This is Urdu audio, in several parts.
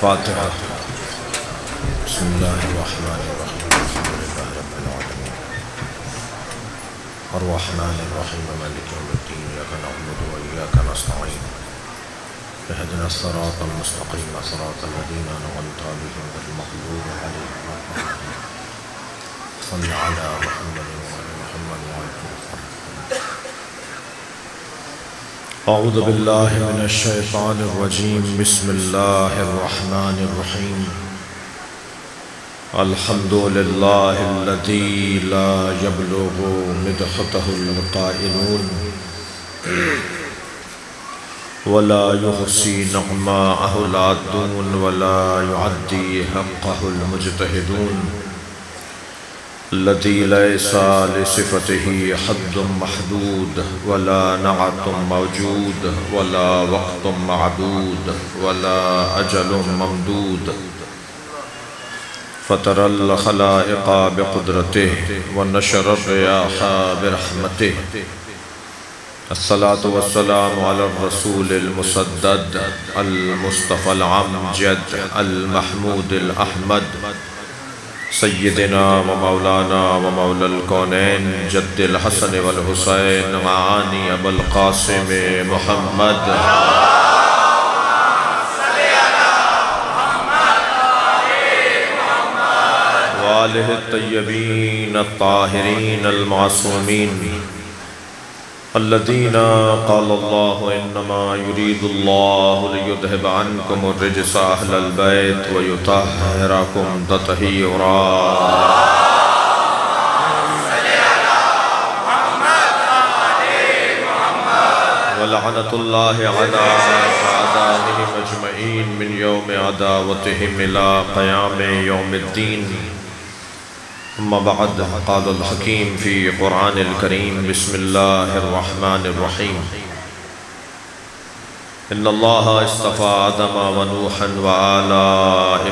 الفاتحة. بسم الله الرحمن الرحيم. الحمد لله رب العالمين الرحمن الرحيم مالك يوم الدين إياك نعبد وإياك نستعين اهدنا الصراط المستقيم صراط الذين أنعمت عليهم غير المغضوب عليهم ولا الضالين. صل على محمد وعلى محمد وعلى أعوذ بالله من الشيطان الرجيم. بسم الله الرحمن الرحيم. الحمد لله الذي لا يبلغ مدحته القائلون ولا يحصي نعماءه العادون ولا يعدي حقه المجتهدون الذي ليس لصفته حد محدود ولا نعت موجود ولا وقت معدود ولا أجل ممدود فطر الخلائق بقدرته ونشر الرياح برحمته. الصلاة والسلام على الرسول المسدد المصطفى العمجد المحمود الأحمد سيدنا ومولانا ومولى الكونين جد الحسن والحسين معاني أبو القاسم محمد وآله الطيبين الطاهرين المعصومين الذين قال الله إنما يريد الله ليذهب عنكم الرجس أهل البيت ويطهركم تطهيرا. ولعنة الله على أعدائهم أجمعين من يوم عداوتهم إلى قيام يوم الدين. أما بعد قال الحكيم في قرآن الكريم. بسم الله الرحمن الرحيم. إن الله اصطفى آدم ونوحا وآل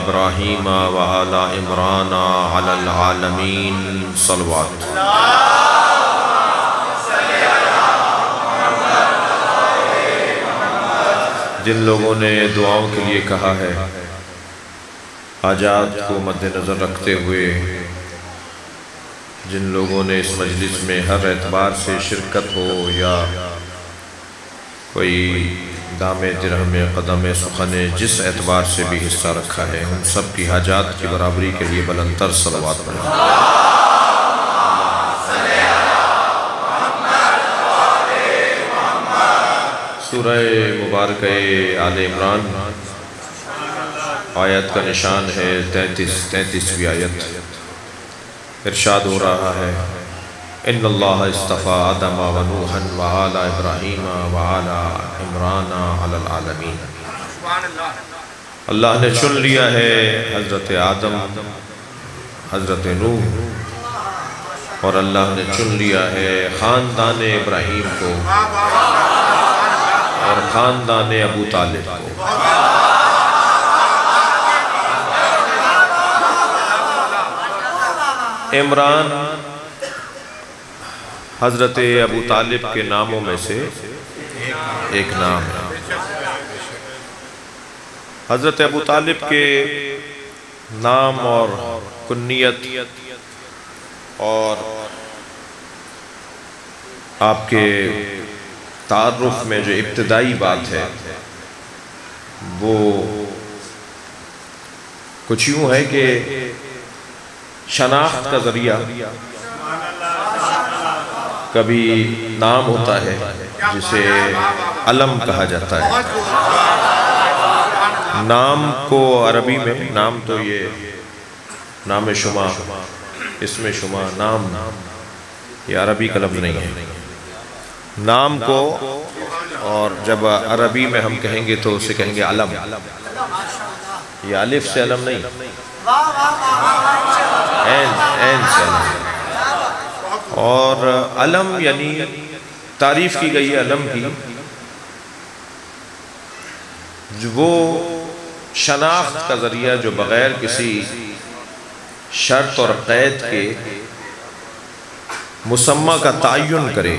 إبراهيم وآل عمران على العالمين. صلوات. جن لوگوں نے دعاؤں کے لیے کہا ہے، حاجات کو مد نظر رکھتے ہوئے جن لوگوں نے اس مجلس میں ہر اعتبار سے شرکت ہو یا کوئی دام درہم قدم سخن جس اعتبار سے بھی حصہ رکھا ہے، ان سب کی حاجات کی برابری کے لیے بلندتر صلوات پڑھیں. سورہ مبارکہ آل عمران آیت کا نشان ہے 33ویں آیت. ارشاد ہو رہا ہے ان اللہ اصطفى آدم ونوحا وآل ابراہیم وآل عمران علی العالمین. اللہ نے چن لیا ہے حضرت آدم، حضرت نوح، اور اللہ نے چن لیا ہے خاندان ابراہیم کو اور خاندان ابو طالب کو. عمران حضرت ابو طالب کے ناموں میں سے ایک نام ہے. حضرت ابو طالب کے نام اور کنیت اور آپ کے تعارف میں جو ابتدائی بات ہے وہ کچھ یوں ہے کہ شناخت کا ذریعہ کبھی نام ہوتا ہے جسے علم کہا جاتا ہے. نام کو عربی میں نام تو یہ نام شما، اسم شما، نام یہ عربی کا لفظ نہیں ہے. نام کو اور جب عربی میں ہم کہیں گے تو اسے کہیں گے علم. یہ الف سے علم نہیں، این سے علم. اور علم یعنی تعریف کی گئی ہے علم کی، وہ شناخت کا ذریعہ جو بغیر کسی شرط اور قید کے مسمى کا تعین کرے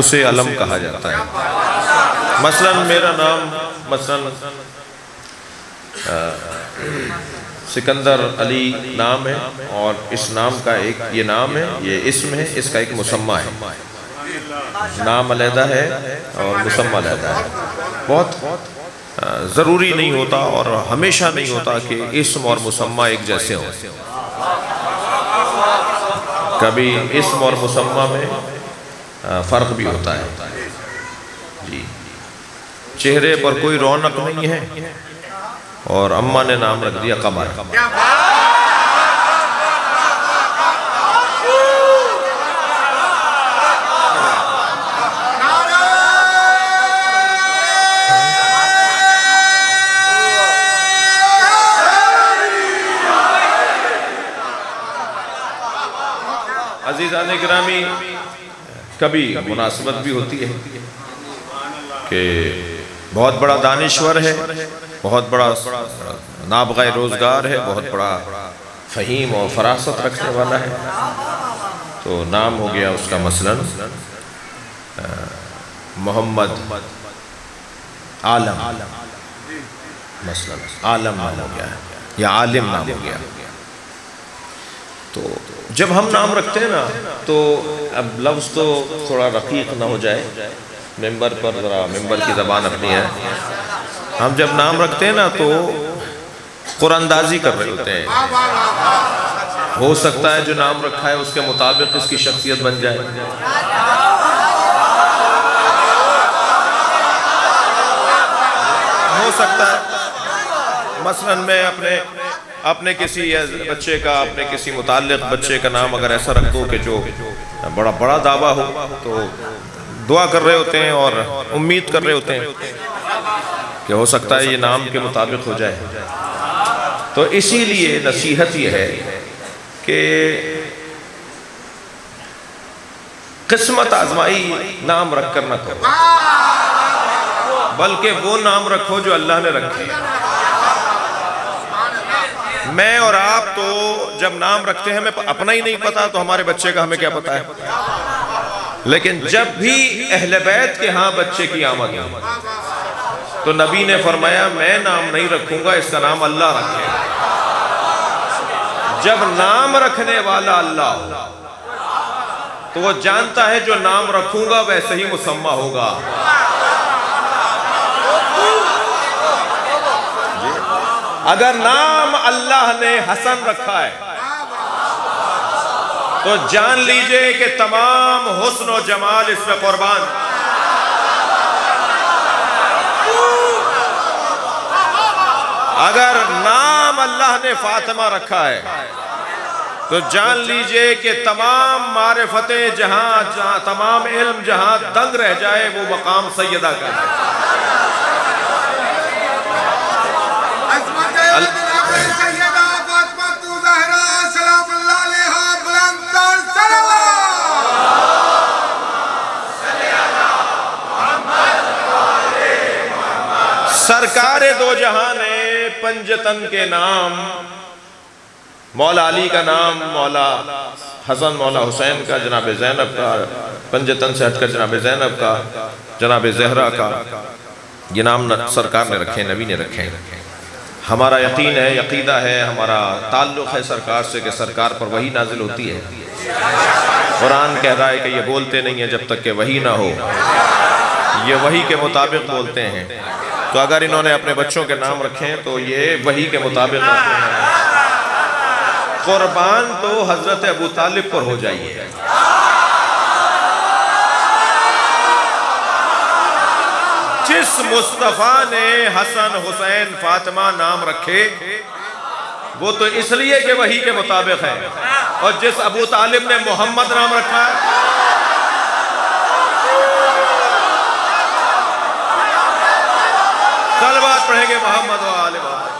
اسے علم کہا جاتا ہے. مثلا میرا نام مثلا سکندر علی نام ہے، اور اس نام کا ایک یہ نام ہے، یہ اسم ہے، اس کا ایک مسمہ ہے، نام علیحدہ ہے اور مسمہ علیحدہ ہے۔ بہت ضروری نہیں ہوتا اور ہمیشہ نہیں ہوتا کہ اسم اور مسمہ ایک جیسے ہوں، کبھی اسم اور مسمہ میں فرق بھی ہوتا ہے۔ جی، چہرے پر کوئی رونق نہیں ہے اور اماں نے نام رکھ دیا قمر۔ عزیزان گرامی، کبھی مناسبت بھی ہوتی ہے کہ بہت بڑا دانشور ہے، بہت بڑا نابغہ روزگار ہے، بہت بڑا فہیم اور فراست رکھنے والا ہے، تو نام ہو گیا اس کا مثلاً محمد عالم، مثلاً عالم نام ہو گیا ہے یا عالم نام ہو گیا۔ تو جب ہم نام رکھتے ہیں نا تو اب لفظ تو تھوڑا رقیق نہ ہو جائے، ممبر پر ذرا ممبر کی زبان اپنی ہے، ہم جب نام رکھتے ہیں نا تو قرآن اندازی کر رہے ہوتے ہیں، ہو سکتا ہے جو نام رکھا ہے اس کے مطابق اس کی شخصیت بن جائے، ہو سکتا ہے مثلاً میں اپنے کسی بچے کا، اپنے کسی متعلق بچے کا نام اگر ایسا رکھ دو کہ جو بڑا دعویٰ ہو، تو دعا کر رہے ہوتے ہیں اور امید کر رہے ہوتے ہیں کہ ہو سکتا ہے یہ نام کے مطابق ہو جائے۔ تو اسی لیے نصیحت یہ ہے کہ قسمت آزمائی نام رکھ کر نہ کرو، بلکہ وہ نام رکھو جو اللہ نے رکھے۔ میں اور آپ تو جب نام رکھتے ہیں ہمیں اپنا ہی نہیں پتا، تو ہمارے بچے کا ہمیں کیا پتا ہے؟ لیکن جب بھی اہل بیت کے ہاں بچے کی آمد ہو تو نبی نے فرمایا میں نام نہیں رکھوں گا، اس کا نام اللہ رکھے گا۔ جب نام رکھنے والا اللہ ہو تو وہ جانتا ہے جو نام رکھوں گا ویسے ہی مسمہ ہوگا۔ اگر نام اللہ نے حسن رکھا ہے تو جان لیجئے کہ تمام حسن و جمال اس میں قربان۔ اگر نام اللہ نے فاطمہ رکھا ہے تو جان لیجئے کہ تمام معرفتیں جہاں تمام علم جہاں دنگ رہ جائے وہ مقام سیدہ کا ہے۔ سرکار دو جہاں نے پنجتن کے نام، مولا علی کا نام، مولا حسن مولا حسین کا، جناب زینب کا، پنجتن سے ہٹ کر جناب زینب کا، جناب زہرہ کا، یہ نام سرکار نے رکھے، نبی نے رکھے۔ ہمارا یقین ہے، عقیدہ ہے، ہمارا تعلق ہے سرکار سے کہ سرکار پر وحی نازل ہوتی ہے۔ قرآن کہہ رہا ہے کہ یہ بولتے نہیں ہیں جب تک کہ وحی نہ ہو، یہ وحی کے مطابق بولتے ہیں۔ تو اگر انہوں نے اپنے بچوں کے نام رکھے ہیں تو یہ وحی کے مطابق رکھتے ہیں۔ قربان تو حضرت ابو طالب پر ہو جائیے، جس مصطفیٰ نے حسن حسین فاطمہ نام رکھے وہ تو اس لیے کہ وحی کے مطابق ہے، اور جس ابو طالب نے محمد نام رکھا ہے صلوات پڑھیں گے محمد و آل محمد۔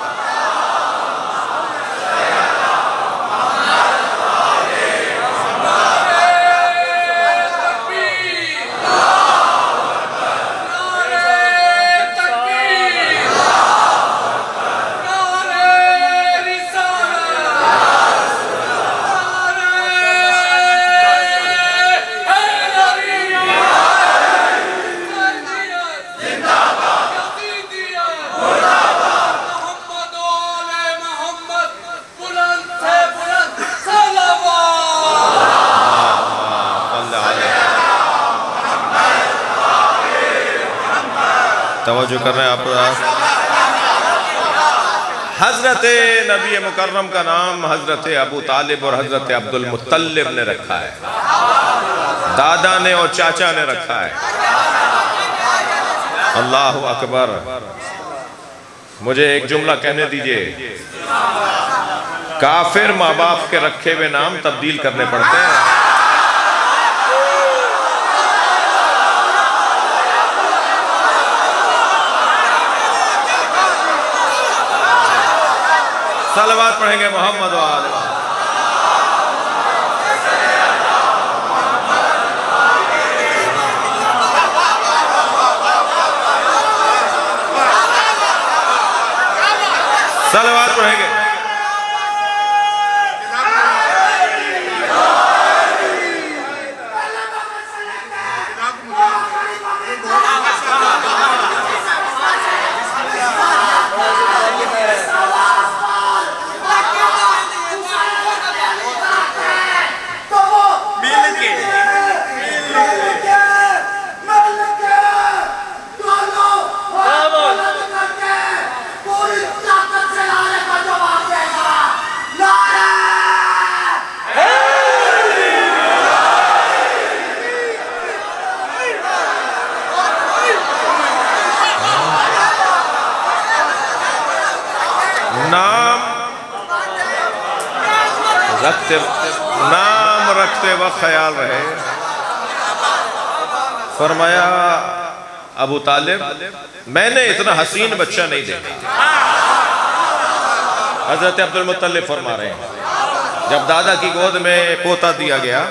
توجہ کر رہے ہیں آپ؟ حضرت نبی مکرم کا نام حضرت ابو طالب اور حضرت عبد المطلب نے رکھا ہے، دادا نے اور چاچا نے رکھا ہے۔ اللہ اکبر۔ مجھے ایک جملہ کہنے دیجئے، کافر ماں باپ کے رکھے ہوئے نام تبدیل کرنے پڑتے ہیں۔ صلوات پڑھیں گے محمد و آل محمد۔ صلوات پڑھیں گے۔ نام رکھتے وقت خیال رہے، فرمایا ابو طالب میں نے اتنا حسین بچہ نہیں دیکھا۔ حضرت عبد المطلب فرما رہے ہیں جب دادا کی گود میں پوتا دیا گیا،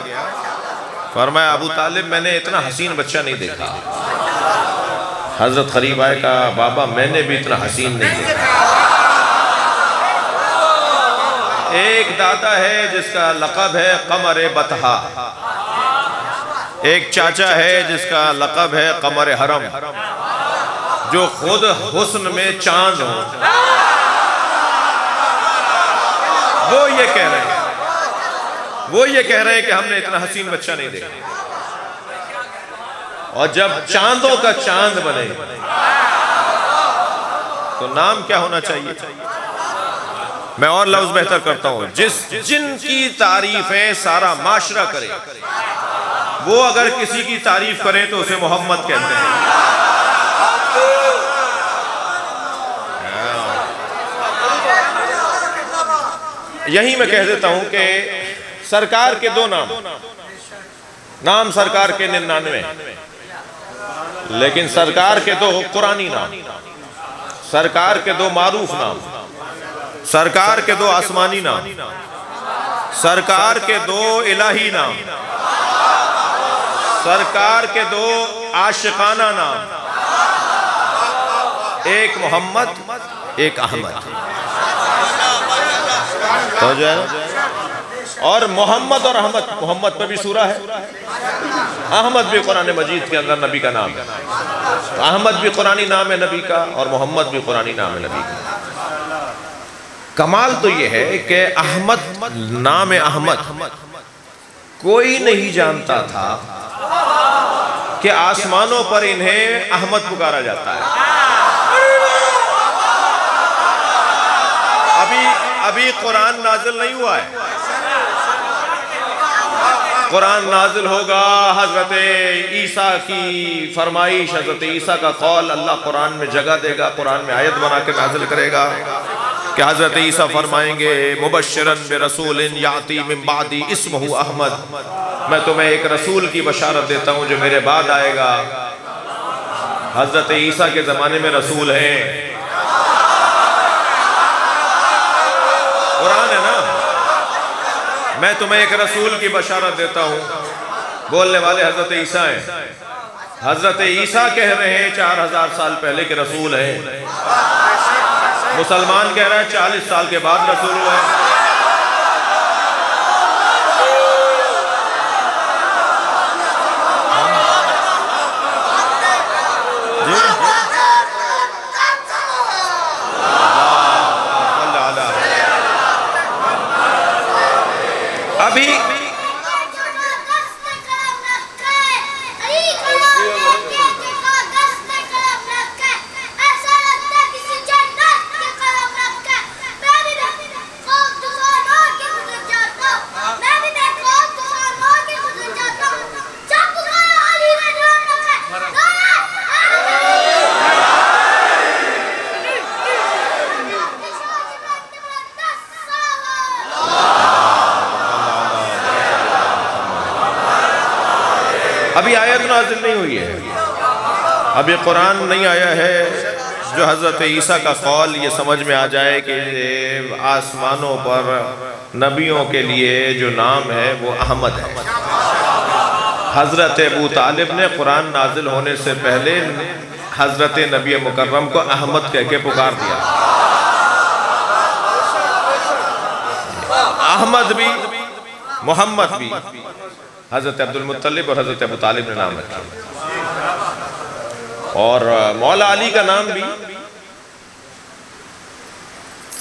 فرمایا ابو طالب میں نے اتنا حسین بچہ نہیں دیکھا۔ حضرت قریب آئے کہا بابا میں نے بھی اتنا حسین نہیں دیکھا۔ ایک دادا ہے جس کا لقب ہے قمر بطحا، ایک چاچا ہے جس کا لقب ہے قمر حرم، جو خود حسن میں چاند ہو۔ وہ یہ کہہ رہے ہیں کہ ہم نے اتنا حسین بچہ نہیں دیکھا۔ اور جب چاندوں کا چاند بنے تو نام کیا ہونا چاہیے؟ میں اور لفظ بہتر کرتا ہوں، جن کی تعریفیں سارا معاشرہ کرے، وہ اگر کسی کی تعریف کرے تو اسے محمد کہتے ہیں۔ یہی میں کہہ دیتا ہوں کہ سرکار کے دو نام سرکار کے 99، لیکن سرکار کے دو قرآنی نام، سرکار کے دو معروف نام، سرکار کے دو آسمانی نام، سرکار کے دو الہی نام، سرکار کے دو عاشقانہ نام، ایک محمد ایک احمد، تو جو ہے اور محمد اور احمد، محمد پہ بھی سورہ ہے، احمد بھی قرآن مجید کے اندر نبی کا نام ہے، احمد بھی قرآنی نام ہے نبی کا اور محمد بھی قرآنی نام ہے نبی کا۔ کمال تو یہ ہے کہ احمد، نام احمد کوئی نہیں جانتا تھا کہ آسمانوں پر انہیں احمد پکارا جاتا ہے۔ ابھی قرآن نازل نہیں ہوا ہے، قرآن نازل ہوگا، حضرت عیسیٰ کی فرمائش، حضرت عیسیٰ کا قول اللہ قرآن میں جگہ دے گا، قرآن میں آیت بنا کے نازل کرے گا کہ حضرت عیسیٰ فرمائیں گے مبشرن برسول یاتی من بعدی اسمہ احمد، میں تمہیں ایک رسول کی بشارت دیتا ہوں جو میرے بعد آئے گا۔ حضرت عیسیٰ کے زمانے میں رسول ہیں، قرآن ہے نا، میں تمہیں ایک رسول کی بشارت دیتا ہوں، بولنے والے حضرت عیسیٰ ہیں۔ حضرت عیسیٰ کہہ رہے ہیں 4000 سال پہلے کے رسول ہیں، مسلمان کہہ رہا ہے 40 سال کے بعد رسول ہوئے۔ ابھی ابھی آیت نازل نہیں ہوئی ہے، اب یہ قرآن نہیں آیا ہے جو حضرت عیسیٰ کا قول یہ سمجھ میں آ جائے کہ آسمانوں پر نبیوں کے لیے جو نام ہے وہ احمد ہے۔ حضرت ابو طالب نے قرآن نازل ہونے سے پہلے حضرت نبی مکرم کو احمد کہہ کے پکار دیا۔ احمد بھی محمد بھی حضرت عبد المطلب اور حضرت ابو طالب نے نام رکھا، اور مولا علی کا نام بھی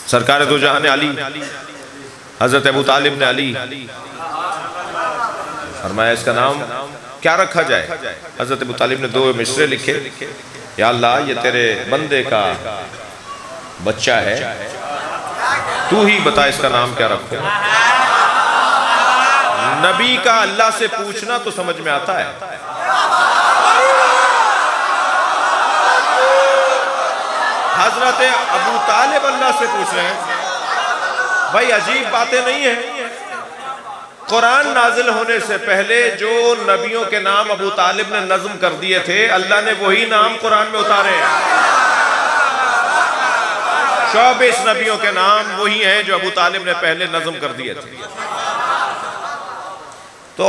سرکار دو جہاں نے علی، حضرت ابو طالب نے علی فرمایا اس کا نام کیا رکھا جائے؟ حضرت ابو طالب نے 2 مصرے لکھے، یا اللہ یہ تیرے بندے کا بچہ ہے، تو ہی بتا اس کا نام کیا رکھو۔ نبی کا اللہ سے پوچھنا تو سمجھ میں آتا ہے، حضرت ابو طالب اللہ سے پوچھ رہے ہیں، بھائی عجیب باتیں نہیں ہیں۔ قرآن نازل ہونے سے پہلے جو نبیوں کے نام ابو طالب نے نظم کر دیے تھے، اللہ نے وہی نام قرآن میں اتارے ہیں۔ 24 نبیوں کے نام وہی ہیں جو ابو طالب نے پہلے نظم کر دیے تھے۔ تو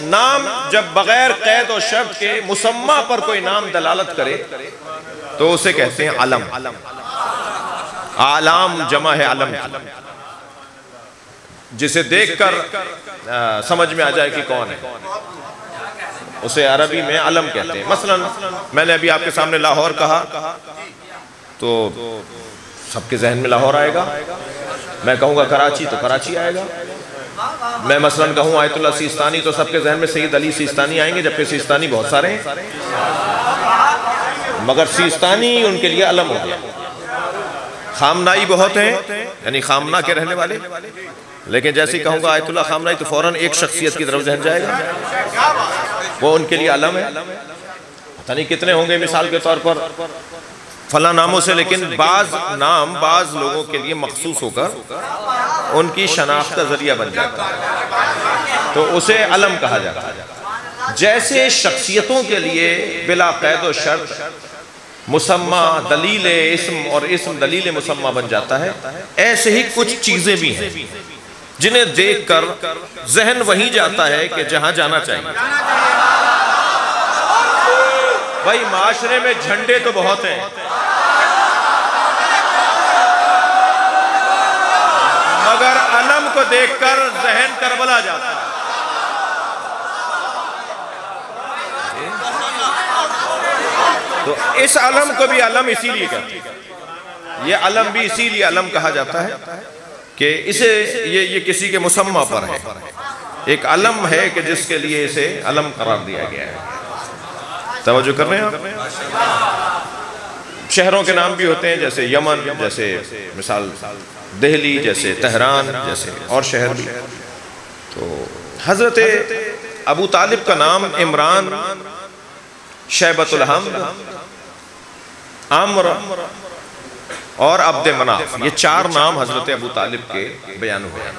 نام جب بغیر قید و شرط کے مسمى پر کوئی نام دلالت کرے تو اسے کہتے ہیں علم۔ عالم جمع ہے علم، جسے دیکھ کر سمجھ میں آ جائے کہ کون ہے، اسے عربی میں علم کہتے ہیں۔ مثلا میں نے ابھی آپ کے سامنے لاہور کہا تو سب کے ذہن میں لاہور آئے گا، میں کہوں گا کراچی تو کراچی آئے گا، میں مثلا کہوں آیت اللہ سیستانی تو سب کے ذہن میں سید علی سیستانی آئیں گے، جبکہ سیستانی بہت سارے ہیں، مگر سیستانی ان کے لیے علم ہو گیا۔ خامنائی بہت ہیں، یعنی خامنہ کے رہنے والے، لیکن جیسے کہوں گا آیت اللہ خامنائی تو فوراً ایک شخصیت کی طرف ذہن جائے گا، وہ ان کے لیے علم ہے۔ پتہ نہیں کتنے ہوں گے مثال کے طور پر فلاں ناموں سے، لیکن بعض نام بعض لوگوں کے لیے مخصوص ہو کر ان کی شناخت کا ذریعہ بن جاتا ہے، تو اسے علم کہا جاتا ہے۔ جیسے شخصیتوں کے لیے بلا قید و شرط مسمى دلیل اسم اور اسم دلیل مسمى بن جاتا ہے، ایسے ہی کچھ چیزیں بھی ہیں جنہیں دیکھ کر ذہن وہیں جاتا ہے کہ جہاں جانا چاہیے۔ بھائی معاشرے میں جھنڈے تو بہت ہیں، مگر علم کو دیکھ کر ذہن کربلا جاتا ہے۔ تو اس علم کو بھی علم اسی لیے کہتے ہیں، یہ علم بھی اسی لیے علم کہا جاتا ہے کہ اسے یہ کسی کے مسمى پر ہے، ایک علم ہے کہ جس کے لیے اسے علم قرار دیا گیا ہے۔ توجہ کر رہے ہیں آپ؟ شہروں کے نام بھی ہوتے ہیں، جیسے یمن، جیسے مثال دہلی، جیسے تہران، جیسے اور شہر بھی۔ تو حضرت ابو طالب کا نام عمران، شیبۃ الحمد، عمر اور عبد مناف، یہ 4 نام حضرت ابو طالب کے بیان ہوئے ہیں۔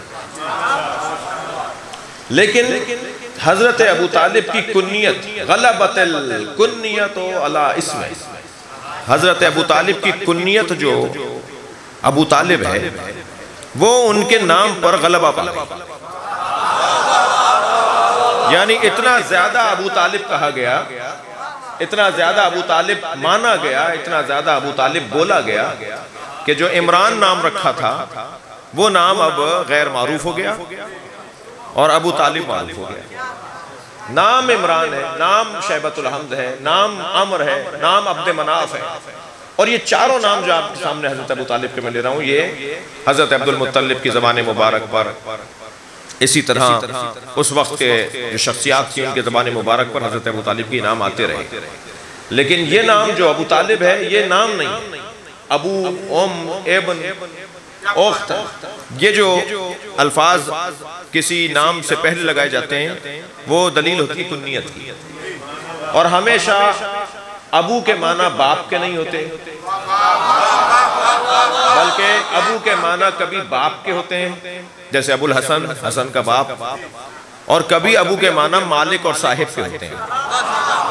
لیکن حضرت ابو طالب کی کنیت غلبت الکنیت علی اسم، حضرت ابو طالب کی کنیت جو ابو طالب ہے وہ ان کے نام پر غلبہ پا گئی، یعنی اتنا زیادہ ابو طالب کہا گیا، اتنا زیادہ ابو طالب مانا گیا، اتنا زیادہ ابو طالب بولا گیا کہ جو عمران نام رکھا تھا وہ نام اب غیر معروف ہو گیا اور ابو طالب معروف ہو گیا۔ نام عمران ہے، نام شیبۃ الحمد ہے، نام عمر ہے، نام عبد مناف ہے، اور یہ 4 نام جو آپ کے سامنے حضرت ابو طالب کے میں لے رہا ہوں، یہ حضرت عبد المطلب کی زبان مبارک پر، اسی طرح اس وقت کے جو شخصیات تھی ان کے زبان مبارک پر حضرت ابو طالب کی نام آتے رہے، لیکن یہ نام جو ابو طالب ہے یہ نام نہیں، ابو، ام، ابن، اخت، یہ جو الفاظ کسی نام سے پہلے لگائے جاتے ہیں وہ دلیل ہوتی کنیت کی، اور ہمیشہ ابو کے معنی باپ کے نہیں ہوتے، بلکہ ابو کے معنی کبھی باپ کے ہوتے ہیں، جیسے ابو الحسن، حسن کا باپ، اور کبھی ابو کے معنی مالک اور صاحب کے ہوتے ہیں،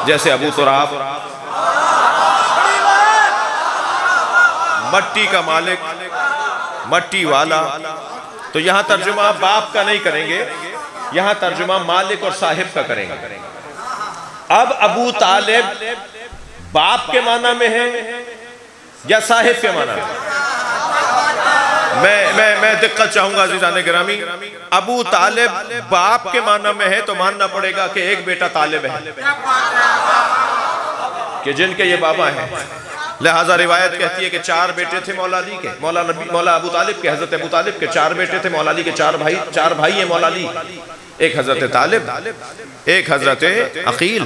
جیسے ابو تراب مٹی کا مالک، مٹی والا. تو یہاں ترجمہ باپ کا نہیں کریں گے، یہاں ترجمہ مالک اور صاحب کا کریں گے. اب ابو طالب باپ کے معنی میں ہے یا صاحب کے معنی میں؟ میں دقت چاہوں گا عزیزان گرامی. ابو طالب باپ کے معنی میں ہے تو ماننا پڑے گا کہ ایک بیٹا طالب ہے کہ جن کے یہ بابا ہیں. لہذا روایت کہتی ہے کہ 4 بیٹے تھے مولا علی کے، مولا ابو طالب کے، حضرت ابو طالب کے 4 بیٹے تھے. مولا علی کے 4 بھائی ہیں مولا علی. ایک حضرت طالب، ایک حضرت عقیل،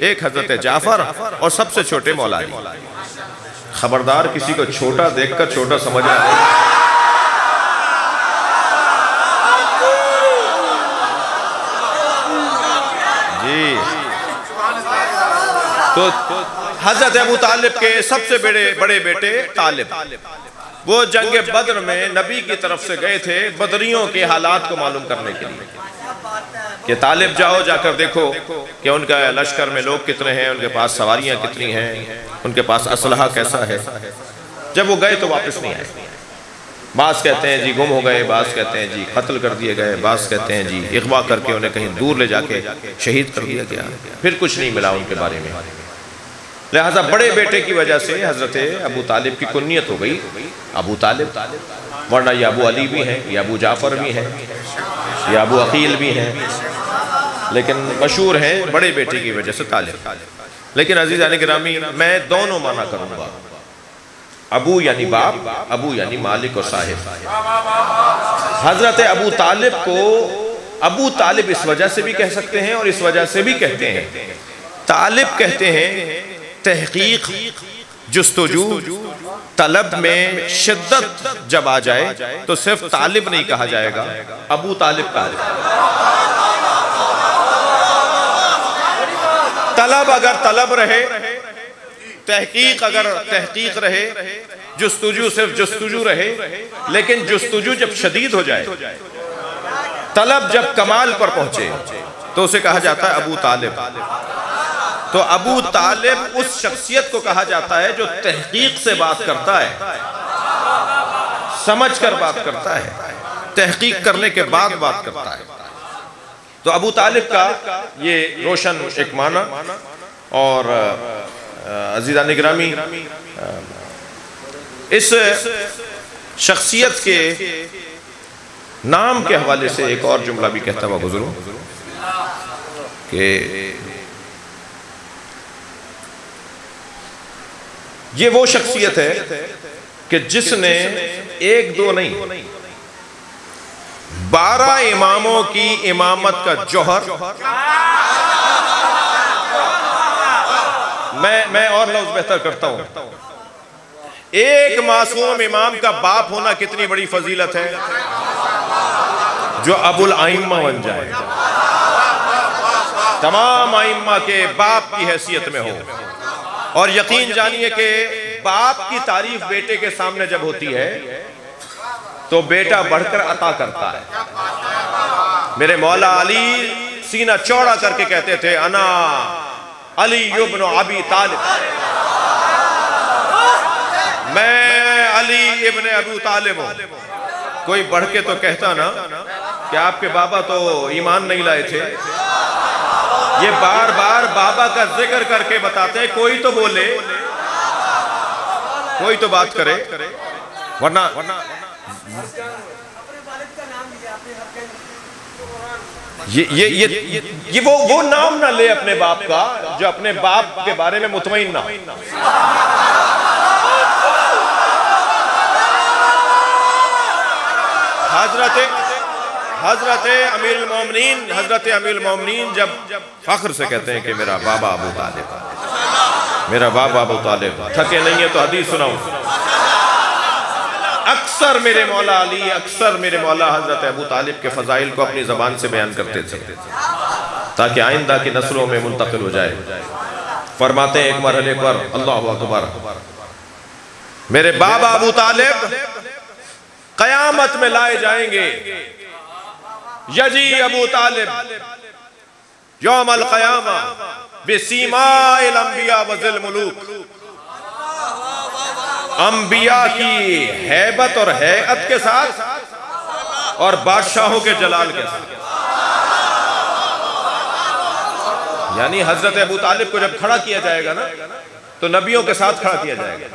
ایک حضرت جعفر اور سب سے چھوٹے مولا علی. خبردار کسی کو چھوٹا دیکھ کر چھوٹا سمجھنا نہیں. جی تو حضرت ابو طالب کے سب سے بڑے بیٹے طالب، وہ جنگ بدر میں نبی کی طرف سے گئے تھے بدریوں کے حالات کو معلوم کرنے کے لیے کہ طالب جاؤ، جا کر دیکھو کہ ان کا لشکر میں لوگ کتنے ہیں، ان کے پاس سواریاں کتنی ہیں، ان کے پاس اسلحہ کیسا ہے. جب وہ گئے تو واپس نہیں آئے. بعض کہتے ہیں جی گم ہو گئے، بعض کہتے ہیں جی قتل کر دیے گئے، بعض کہتے ہیں جی اغوا کر کے انہیں کہیں دور لے جا کے شہید کر دیا گیا. پھر کچھ نہیں ملا ان کے بارے میں. لہٰذا بڑے بیٹے کی وجہ سے حضرت ابو طالب کی کنیت ہو گئی ابو طالب، ورنہ یہ ابو علی بھی ہیں، یہ ابو جعفر بھی ہیں، یہ ابو عقیل بھی ہیں، لیکن مشہور ہیں بڑے بیٹے کی وجہ سے طالب. لیکن عزیزان گرامی میں دونوں معنی کروں گا. ابو یعنی باپ، ابو یعنی مالک اور صاحب. حضرت ابو طالب کو ابو طالب اس وجہ سے بھی کہہ سکتے ہیں اور اس وجہ سے بھی کہتے ہیں. طالب کہتے ہیں تحقیق، جستجو، طلب میں شدت جب آ جائے تو صرف طالب نہیں کہا جائے گا، ابو طالب کہا جائے گا. طلب اگر طلب رہے، تحقیق اگر تحقیق رہے، جستجو صرف جستجو رہے، لیکن جستجو جب شدید ہو جائے، طلب جب کمال پر پہنچے تو اسے کہا جاتا ہے ابو طالب. تو ابو طالب اس شخصیت کو کہا جاتا ہے جو تحقیق سے بات کرتا ہے، سمجھ کر بات کرتا ہے، تحقیق کرنے کے بعد بات کرتا ہے. تو ابو طالب کا یہ روشن ایک معنی. اور عزیزان گرامی اس شخصیت کے نام کے حوالے سے ایک اور جملہ بھی کہتا ہوا گزروں کہ یہ وہ شخصیت ہے کہ جس نے 1-2 نہیں 12 اماموں کی امامت کا جوہر. میں اور لفظ بہتر کرتا ہوں. ایک معصوم امام کا باپ ہونا کتنی بڑی فضیلت ہے جو ابو الائمہ بن جائے، تمام ائمہ کے باپ کی حیثیت میں ہو. اور یقین جانیے کہ باپ کی تعریف بیٹے کے سامنے جب ہوتی ہے تو بیٹا بڑھ کر عطا کرتا ہے. میرے مولا علی سینہ چوڑا کر کے کہتے تھے انا علی ابن ابی طالب، میں علی ابن ابو طالب ہوں. کوئی بڑھ کے تو کہتا نا کہ آپ کے بابا تو ایمان نہیں لائے تھے. یہ بار بار بابا کا ذکر کر کے بتاتے ہیں کوئی تو بولے، کوئی تو بات کرے، ورنہ یہ وہ نام نہ لے اپنے باپ کا جو اپنے باپ کے بارے میں مطمئن نہ ہو. حضرت امیر المومنین جب فخر سے کہتے ہیں کہ میرا بابا ابو طالب، میرا بابا ابو طالب، تھکے نہیں ہے تو حدیث سناؤں. اکثر میرے مولا علی، اکثر میرے مولا حضرت ابو طالب کے فضائل کو اپنی زبان سے بیان کرتے تھے تاکہ آئندہ کی نسلوں میں منتقل ہو جائے. فرماتے ہیں ایک مرحلے پر اللہ اکبر، میرے بابا ابو طالب قیامت میں لائے جائیں گے. یجی ابو طالب یوم القیامہ بسیماء الانبیاء وذل ملوک، انبیاء کی ہیبت اور ہیئت کے ساتھ اور بادشاہوں کے جلال کے ساتھ. یعنی حضرت ابو طالب کو جب کھڑا کیا جائے گا نا تو نبیوں کے ساتھ کھڑا کیا جائے گا.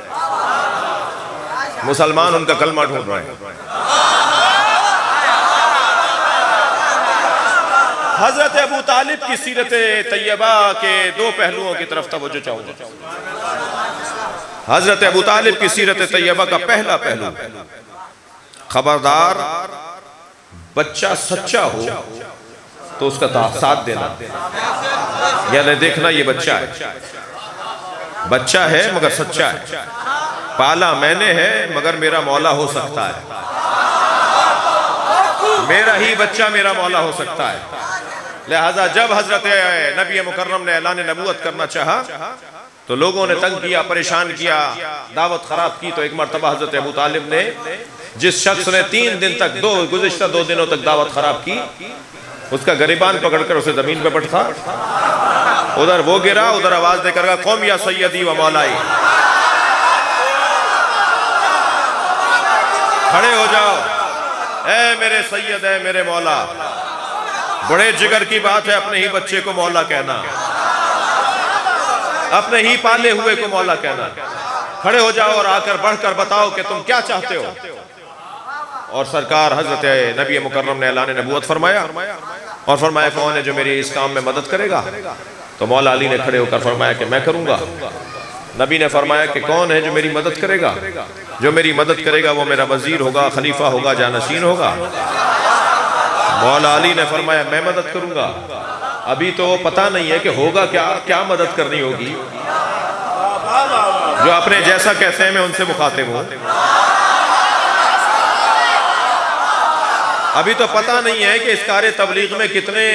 مسلمان ان کا کلمہ ڈھونڈ رہے ہیں. حضرت ابو طالب کی سیرت طیبہ کے دو پہلوؤں کی طرف توجہ چاہوں گا. حضرت ابو طالب کی سیرت طیبہ کا پہلا پہلو، خبردار بچہ سچا ہو تو اس کا ساتھ دینا. یعنی دیکھنا یہ بچہ ہے، بچہ ہے مگر سچا ہے، پالا میں نے ہے مگر میرا مولا ہو سکتا ہے، میرا ہی بچہ میرا مولا ہو سکتا ہے. لہذا جب حضرت نبی مکرم نے اعلان نبوت کرنا چاہا تو لوگوں نے تنگ کیا، پریشان کیا، دعوت خراب کی. تو ایک مرتبہ حضرت ابو طالب نے، جس شخص نے 3 دن تک گزشتہ 2 دنوں تک دعوت خراب کی، اس کا گریبان پکڑ کر اسے زمین پہ بٹھا. ادھر وہ گرا، ادھر آواز دے کر کہا قوم یا سیدی و مولائی، کھڑے ہو جاؤ، اے میرے سید، اے میرے مولا. بڑے جگر کی بات ہے اپنے ہی بچے کو مولا کہنا، اپنے ہی پالے ہوئے کو مولا کہنا. کھڑے ہو جاؤ اور آ کر بڑھ کر بتاؤ کہ تم کیا چاہتے ہو. اور سرکار حضرت نبی مکرم نے اعلان نبوت فرمایا اور فرمایا کون ہے جو میری اس کام میں مدد کرے گا؟ تو مولا علی نے کھڑے ہو کر فرمایا کہ میں کروں گا. نبی نے فرمایا کہ کون ہے جو میری مدد کرے گا؟ جو میری مدد کرے گا وہ میرا وزیر ہوگا، خلیفہ ہوگا، جانشین ہوگا. مولا علی نے فرمایا میں مدد کروں گا. ابھی تو پتہ نہیں ہے کہ ہوگا کیا مدد کرنی ہوگی. جو اپنے جیسا کہتے ہیں میں ان سے مخاطب ہوں. ابھی تو پتہ نہیں ہے کہ اس کار تبلیغ میں کتنے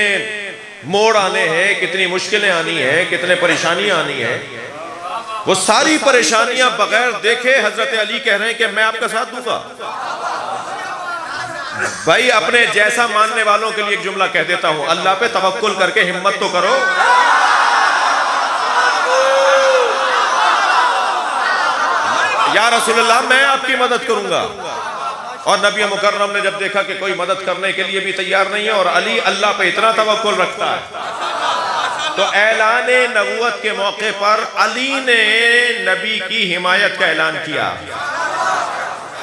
موڑ آنے ہیں، کتنی مشکلیں آنی ہیں، کتنے پریشانیاں آنی ہیں. وہ ساری پریشانیاں بغیر دیکھے حضرت علی کہہ رہے ہیں کہ میں آپ کا ساتھ دوں گا. بھائی اپنے جیسا ماننے والوں کے لیے ایک جملہ کہہ دیتا ہوں، اللہ پہ توکل کر کے ہمت تو کرو. یا رسول اللہ میں آپ کی مدد کروں گا. اور نبی مکرم نے جب دیکھا کہ کوئی مدد کرنے کے لیے بھی تیار نہیں ہے اور علی اللہ پہ اتنا توکل رکھتا ہے، تو اعلان نبوت کے موقع پر علی نے نبی کی حمایت کا اعلان کیا.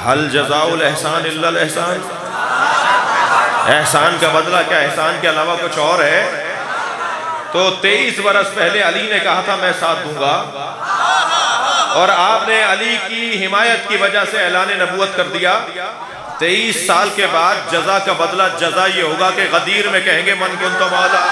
حل جزاء الاحسان الا الاحسان، احسان کا بدلہ کیا احسان کے علاوہ کچھ اور ہے؟ تو 23 برس پہلے علی نے کہا تھا میں ساتھ دوں گا، اور آپ نے علی کی حمایت کی وجہ سے اعلان نبوت کر دیا. 23 سال کے بعد جزا کا بدلہ جزا یہ ہوگا کہ غدیر میں کہیں گے من کنت مولا.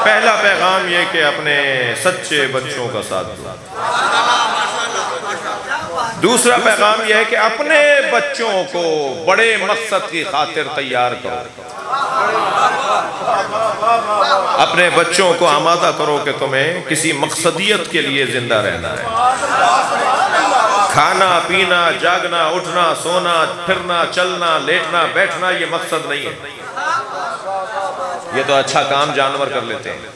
پہلا پیغام یہ کہ اپنے سچے بچوں کا ساتھ دو. دوسرا پیغام یہ ہے کہ اپنے بچوں کو بڑے مقصد کی خاطر تیار کرو. اپنے بچوں کو آمادہ کرو کہ تمہیں کسی مقصدیت کے لیے زندہ رہنا ہے. کھانا پینا جاگنا اٹھنا سونا پھرنا چلنا لیٹنا بیٹھنا یہ مقصد نہیں ہے. یہ تو اچھا کام جانور کر لیتے ہیں،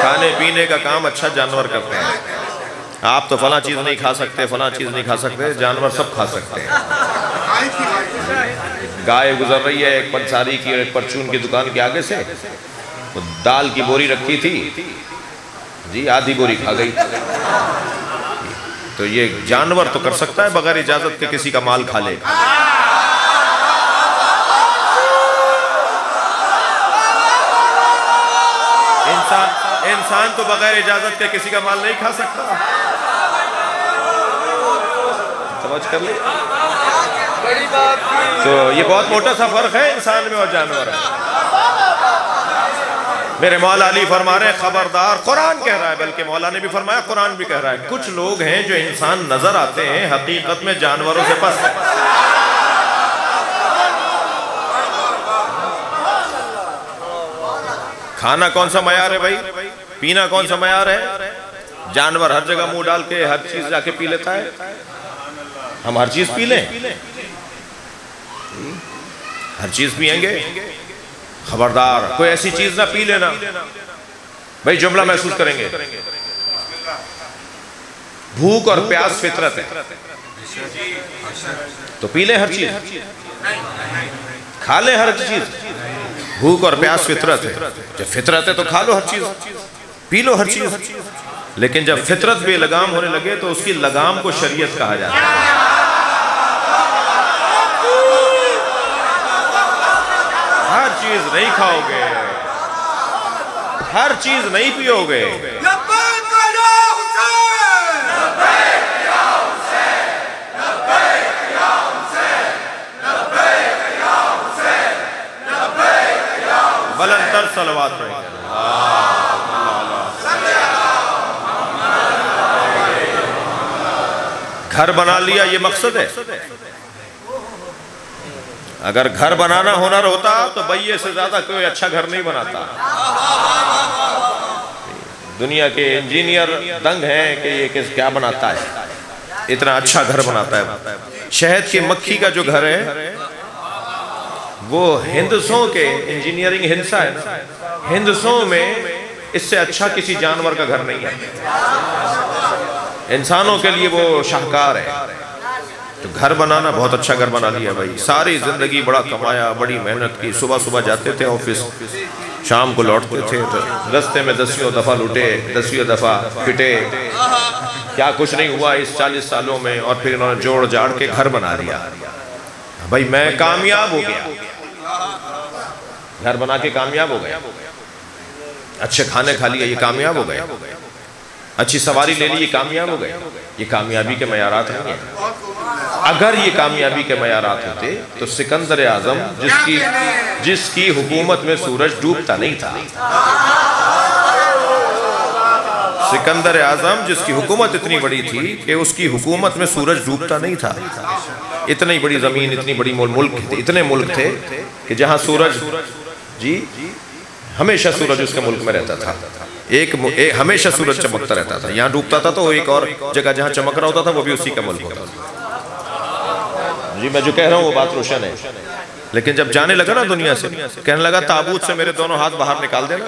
کھانے پینے کا کام اچھا جانور کرتے ہیں. آپ تو فلاں چیز نہیں کھا سکتے، فلاں چیز نہیں کھا سکتے، جانور سب کھا سکتے ہیں. گائے گزر رہی ہے ایک پنساری کی اور ایک پرچون کی دکان کے آگے سے، دال کی بوری رکھی تھی جی، آدھی بوری کھا گئی. تو یہ جانور تو کر سکتا ہے بغیر اجازت کے کسی کا مال کھا لے. انسان تو بغیر اجازت کے کسی کا مال نہیں کھا سکتا. سمجھ کر لیں. تو یہ بہت موٹا سا فرق ہے انسان میں اور جانور میں۔ میرے مولا علی فرما رہے ہیں خبردار، قرآن کہہ رہا ہے، بلکہ مولا نے بھی فرمایا، قرآن بھی کہہ رہا ہے، کچھ لوگ ہیں جو انسان نظر آتے ہیں حقیقت میں جانوروں سے پس ہیں۔ کھانا کون سا معیار ہے بھائی؟ پینا کون سا معیار ہے؟ جانور ہر جگہ منہ ڈال کے ہر چیز جا کے پی لیتا ہے، ہم ہر چیز پی لیں؟ ہر چیز پئیں گے؟ خبردار، کوئی ایسی چیز نہ پی لینا۔ بھائی جملہ محسوس کریں گے، بھوک اور پیاس فطرت ہے تو پی لیں ہر چیز، کھا لیں ہر چیز۔ بھوک اور پیاس فطرت ہے، جب فطرت ہے تو کھا لو ہر چیز، پی لو ہر چیز۔ لیکن جب فطرت بے لگام ہونے لگے تو اس کی لگام کو شریعت کہا جاتا ہے۔ ہر چیز نہیں کھاؤ گے، ہر چیز نہیں پیو گے۔ بلند تر صلوات پڑھیں گے۔ گھر بنا لیا یہ مقصد ہے؟ اگر گھر بنانا ہنر ہوتا تو بھائی سے زیادہ کوئی اچھا گھر نہیں بناتا۔ دنیا کے انجینئر دنگ ہیں کہ یہ کیا بناتا ہے، اتنا اچھا گھر بناتا ہے۔ شہد کی مکھی کا جو گھر ہے وہ ہندسوں کے انجینئرنگ ہندسہ ہے نا، ہندسوں میں اس سے اچھا کسی جانور کا گھر نہیں ہے۔ انسانوں کے لیے وہ شاہکار ہے۔ تو گھر بنانا، بہت اچھا گھر بنا لیا بھائی، ساری زندگی بڑا کمایا، بڑی محنت کی، صبح صبح جاتے تھے آفس، شام کو لوٹتے تھے، رستے میں 10 دفعہ لوٹے، 10 دفعہ پٹے، کیا کچھ نہیں ہوا اس 40 سالوں میں، اور پھر انہوں نے جوڑ جاڑ کے گھر بنا لیا۔ بھائی میں کامیاب ہو گیا، گھر بنا کے کامیاب ہو گیا، اچھے کھانے کھا لیا، یہ کامیاب ہو گیا، اچھی سواری لے لی، یہ کامیاب ہو گیا۔ یہ کامیابی کے معیارات نہیں ہیں۔ اگر یہ کامیابی کے معیارات ہوتے تو سکندر اعظم جس کی حکومت میں سورج ڈوبتا نہیں تھا، سکندر اعظم جس کی حکومت اتنی بڑی تھی کہ اس کی حکومت میں سورج ڈوبتا نہیں تھا، اتنی بڑی زمین، اتنی بڑی ملک تھے، اتنے ملک تھے کہ جہاں سورج ہمیشہ سورج اس کے ملک میں رہتا تھا، ہمیشہ سورج چمکتا رہتا تھا۔ یہاں ڈوبتا تھا تو ایک اور جگہ جہاں چمک رہا ہوتا تھا وہ بھی اسی کا ملک ہوتا تھا۔ جی میں جو کہہ رہا ہوں وہ بات روشن ہے۔ لیکن جب جانے لگا نا دنیا سے، کہنے لگا تابوت سے میرے دونوں ہاتھ باہر نکال دینا،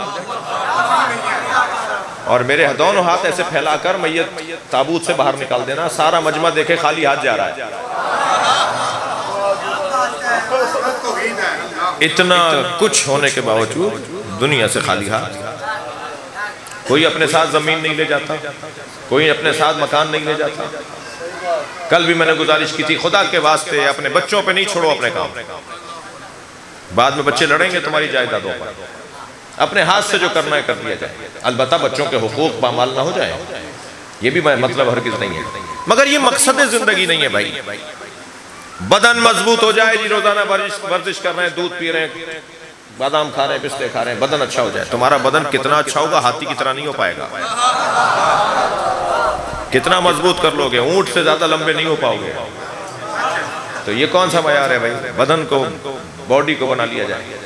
اور میرے دونوں ہاتھ ایسے پھیلا کر میت تابوت سے باہر نکال دینا، سارا مجمع دیکھے خالی ہاتھ جا رہا ہے۔ اتنا کچھ ہونے کے باوجود دنیا سے خالی ہاتھ، کوئی اپنے ساتھ زمین نہیں لے جاتا، کوئی اپنے ساتھ مکان نہیں لے جاتا۔ کل بھی میں نے گزارش کی تھی، خدا کے واسطے اپنے بچوں پہ نہیں چھوڑو اپنے کام، بعد میں بچے لڑیں گے تمہاری جائیدادوں پر، اپنے ہاتھ سے جو کرنا ہے کر دیا جائے، البتہ بچوں کے حقوق پامال نہ ہو جائے، یہ بھی مطلب ہرگز نہیں ہے، مگر یہ مقصد زندگی نہیں ہے بھائی۔ بدن مضبوط ہو جائے، جی روزانہ ورزش کر رہے ہیں، دودھ پی رہے ہیں، بادام کھا رہے ہیں، پستے کھا رہے ہیں، بدن اچھا ہو جائے، تمہارا بدن کتنا اچھا ہوگا ہاتھی کی طرح نہیں ہو پائے گا۔ کتنا مضبوط کر لو گے، اونٹ سے زیادہ لمبے نہیں ہو پاؤ گے۔ تو یہ کون سا معیار ہے بھائی؟ بدن کو، باڈی کو بنا لیا جائے۔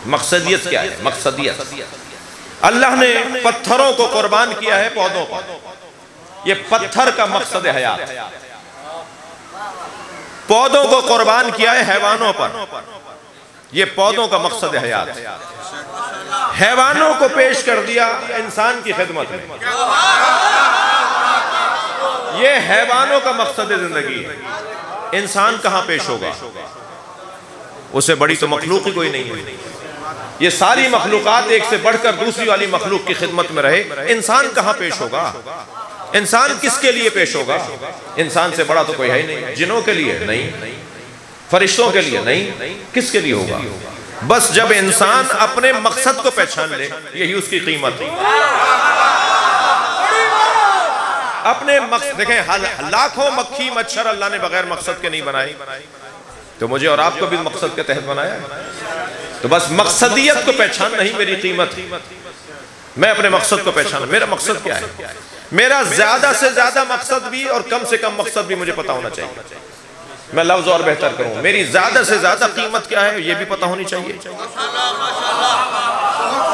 مقصدیت کیا ہے؟ مقصدیت اللہ نے پتھروں کو قربان کیا ہے پودوں پر، یہ پتھر کا مقصد حیات، پودوں کو قربان کیا ہے حیوانوں پر، یہ پودوں کا مقصد حیات، حیوانوں کو پیش کر دیا انسان کی خدمت میں، یہ حیوانوں کا مقصد زندگی ہے۔ انسان کہاں پیش ہوگا؟ اسے بڑی تو مخلوق ہی کوئی نہیں ہے۔ یہ ساری مخلوقات ایک سے بڑھ کر دوسری والی مخلوق کی خدمت میں رہے، انسان کہاں پیش ہوگا؟ انسان کس کے لیے پیش ہوگا؟ انسان سے بڑا تو کوئی ہے ہی نہیں۔ جنوں کے لیے نہیں، فرشتوں کے لیے نہیں، کس کے لیے ہوگا؟ بس جب انسان اپنے مقصد کو پہچان لے، یہی اس کی قیمت ہے۔ اپنے مقصد دیکھیں، لاکھوں مکھی مچھر اللہ نے بغیر مقصد کے نہیں بنائے، تو مجھے اور آپ کو بھی مقصد کے تحت بنایا ہے. تو بس مقصدیت کو پہچاننا ہی میری قیمت. میں اپنے مقصد کو پہچانا. میرا مقصد کیا ہے؟ میرا زیادہ سے زیادہ مقصد بھی اور کم سے کم مقصد بھی مجھے پتا ہونا چاہیے. میں لفظ اور بہتر کروں، میری زیادہ سے زیادہ قیمت کیا ہے یہ بھی پتا ہونی چاہیے،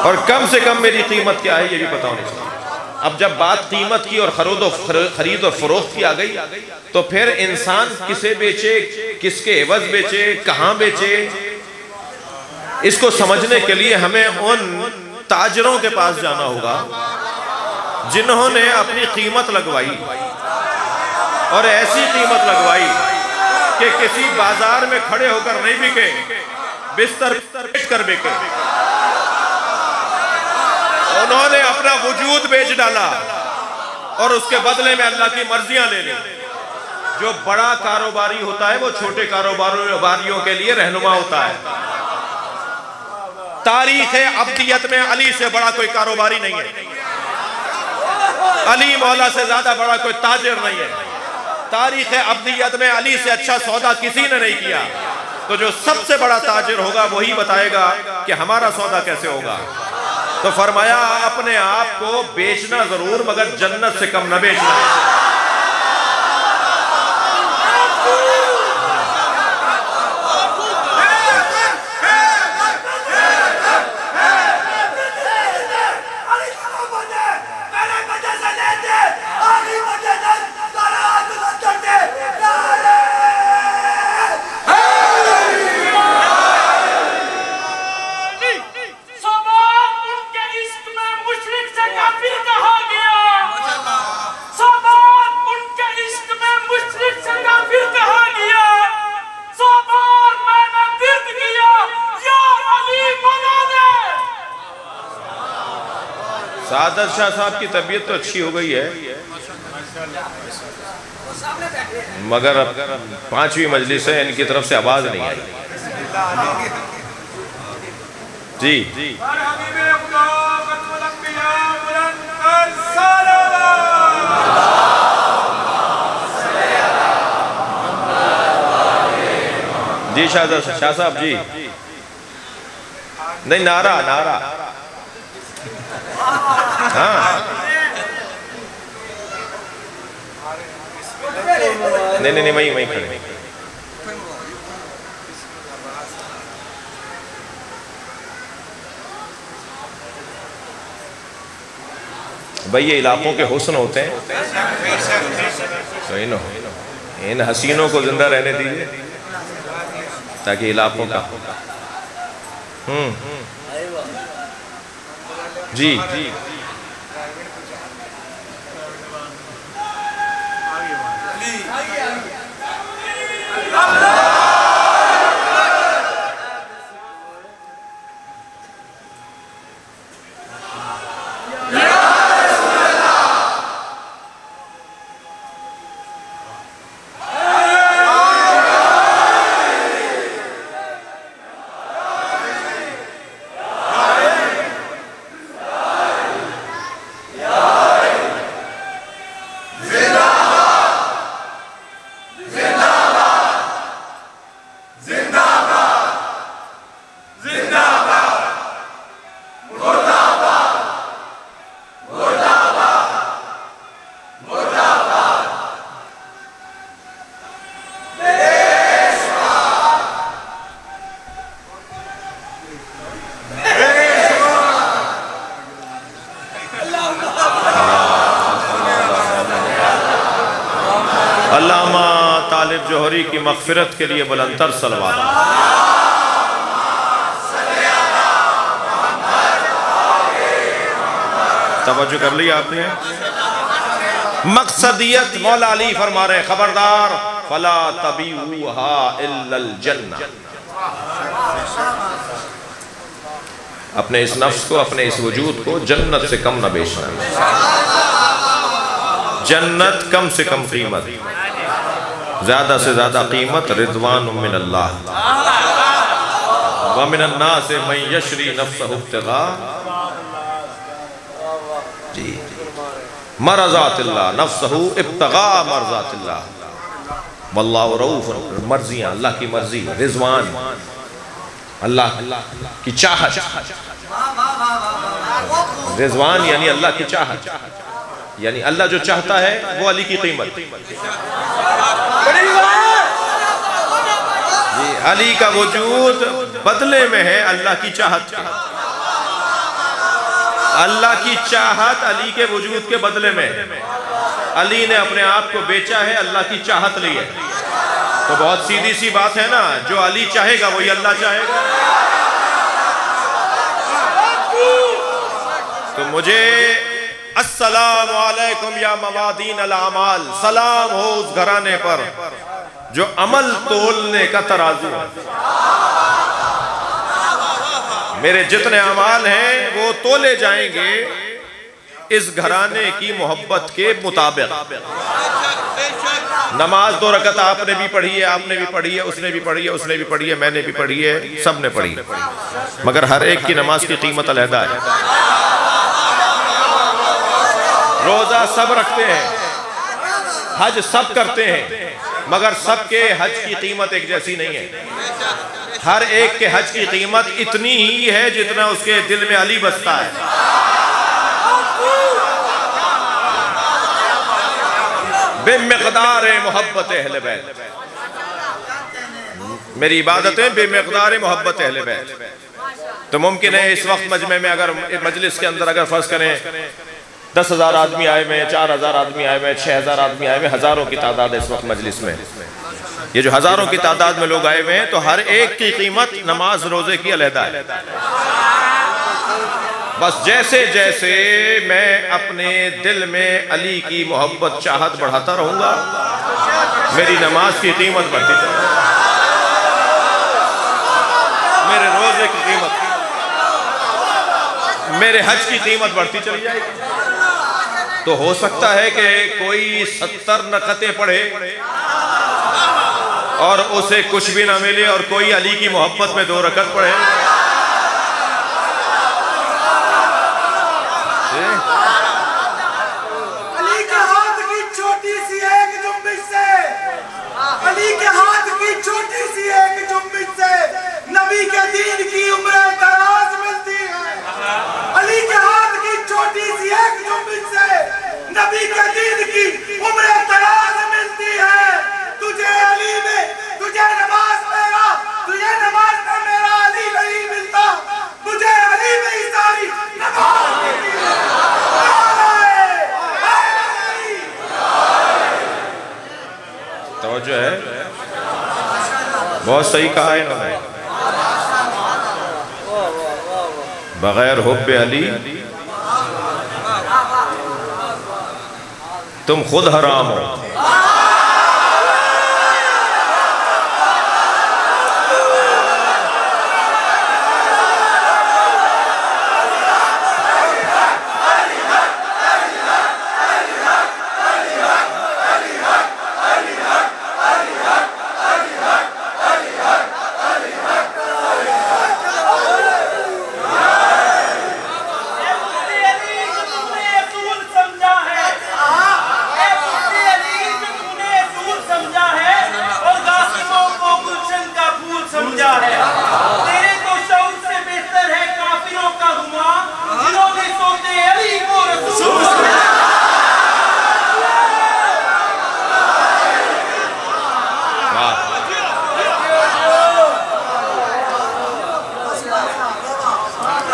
اور کم سے کم میری قیمت کیا ہے یہ بھی پتا ہونی چاہیے. اب جب بات قیمت کی اور خرید اور فروخت کی آ گئی تو پھر انسان کسے بیچے، کس کے عوض بیچے، کہاں بیچے، اس کو سمجھنے کے لیے ہمیں ان تاجروں کے پاس جانا ہوگا جنہوں نے اپنی قیمت لگوائی اور ایسی قیمت لگوائی کہ کسی بازار میں کھڑے ہو کر نہیں بکے، بستر بیچ کر بکے. انہوں نے اپنا وجود بیچ ڈالا اور اس کے بدلے میں اللہ کی مرضیاں لے لی. جو بڑا کاروباری ہوتا ہے وہ چھوٹے کاروباریوں کے لیے رہنما ہوتا ہے. تاریخ عبدیت میں علی سے بڑا کوئی کاروباری نہیں ہے، علی مولا سے زیادہ بڑا کوئی تاجر نہیں ہے. تاریخ عبدیت میں علی سے اچھا سودا کسی نے نہیں کیا. تو جو سب سے بڑا تاجر ہوگا وہی بتائے گا کہ ہمارا سودا کیسے ہوگا. تو فرمایا اپنے آپ کو بیچنا ضرور مگر جنت سے کم نہ بیچنا. سعادت شاہ صاحب کی طبیعت تو اچھی ہو گئی ہے مگر اب 5ویں مجلس ہے، ان کی طرف سے آواز نہیں آئی. جی جی شاہ صاحب جی. نہیں نعرہ ہاں نہیں وہیں کھڑے. بھئی یہ علاقوں کے حسن ہوتے ہیں تو ان حسینوں کو زندہ رہنے دیجئے تاکہ علاقوں کا جی علامہ طالب جوہری کی مغفرت کے لیے بلندتر صلوات. توجہ کر لی آپ نے. مقصدیت مولا علی فرما رہے ہیں خبردار فلا تبیعوها الا الجنہ. اپنے اس نفس کو، اپنے اس وجود کو جنت سے کم نہ بیچنا. جنت کم سے کم قیمت، زیادہ سے زیادہ قیمت رضوان من اللہ. وَمِنَ النَّاسِ مَنْ يَشْرِي نَفْسَهُ ابْتِغَاءَ مرضات اللہ، نفسہو ابتغاء مرضات اللہ. واللہ رؤوف، مرضیاں اللہ کی مرضی، رضوان اللہ کی چاہت، رضوان یعنی اللہ کی چاہت، یعنی اللہ جو چاہتا ہے وہ علی کی قیمت، علی کا وجود بدلے میں ہے اللہ کی چاہت کے، اللہ کی چاہت علی کے وجود کے بدلے میں، علی نے اپنے آپ کو بیچا ہے، اللہ کی چاہت لی ہے۔ تو بہت سیدھی سی بات ہے نا، جو علی چاہے گا وہی اللہ چاہے گا۔ تو مجھے السلام علیکم یا موادین الاعمال، سلام ہو اس گھرانے پر جو عمل تولنے کا ترازو ہے۔ میرے جتنے اعمال ہیں وہ تولے جائیں گے اس گھرانے کی محبت کے مطابق۔ نماز 2 رکعت آپ نے بھی پڑھی ہے، آپ نے بھی پڑھی ہے، اس نے بھی پڑھی ہے، اس نے بھی پڑھی ہے، میں نے بھی پڑھی ہے، سب نے پڑھی ہے، مگر ہر ایک کی نماز کی قیمت علیحدہ ہے۔ روزہ سب رکھتے ہیں، حج سب کرتے ہیں، مگر سب کے حج کی قیمت ایک جیسی نہیں ہے۔ ہر ایک کے حج کی قیمت اتنی ہی ہے جتنا اس کے دل میں علی بستا ہے۔ بے مقدار محبت اہل بیت، میری عبادتیں بے مقدار محبت اہل بیت۔ تو ممکن ہے اس وقت مجمع میں اگر مجلس کے اندر اگر فرض کریں 10,000 آدمی آئے ہوئے ہیں، 4,000 آدمی آئے ہوئے ہیں، 6,000 آدمی آئے ہوئے ہیں، ہزاروں کی تعداد ہے اس وقت مجلس میں۔ یہ جو ہزاروں کی تعداد میں لوگ آئے ہوئے ہیں تو ہر ایک کی قیمت نماز روزے کی علیحدہ ہے۔ بس جیسے جیسے میں اپنے دل میں علی کی محبت چاہت بڑھاتا رہوں گا، میری نماز کی قیمت بڑھتی چلی جائے گی، میرے روزے کی قیمت، میرے حج کی قیمت بڑھتی چلی جائے گی۔ تو ہو سکتا ہے کہ کوئی 70 رکعتیں پڑھے اور اسے کچھ بھی نہ ملے، اور کوئی علی کی محبت میں 2 رکعت پڑھے۔ علی کے ہاتھ کی چھوٹی سی ایک جنبش سے، علی کے ہاتھ کی چھوٹی سی ایک جنبش سے نبی کے دین کی عمر دراز ملتی ہے۔ علی کے ہاتھ کی چھوٹی سی ایک جنبش سے نبی کے دین کی عمر دراز ملتی ہے۔ تجھے علی میں، تجھے نماز میرا، تجھے نماز میں میرا علی نہیں ملتا، تجھے علی میں ہی ساری نماز ملتی ہے۔ توجہ ہے، بہت صحیح کہا ہے انہوں نے، بغیر حب علی تم خود حرام ہو۔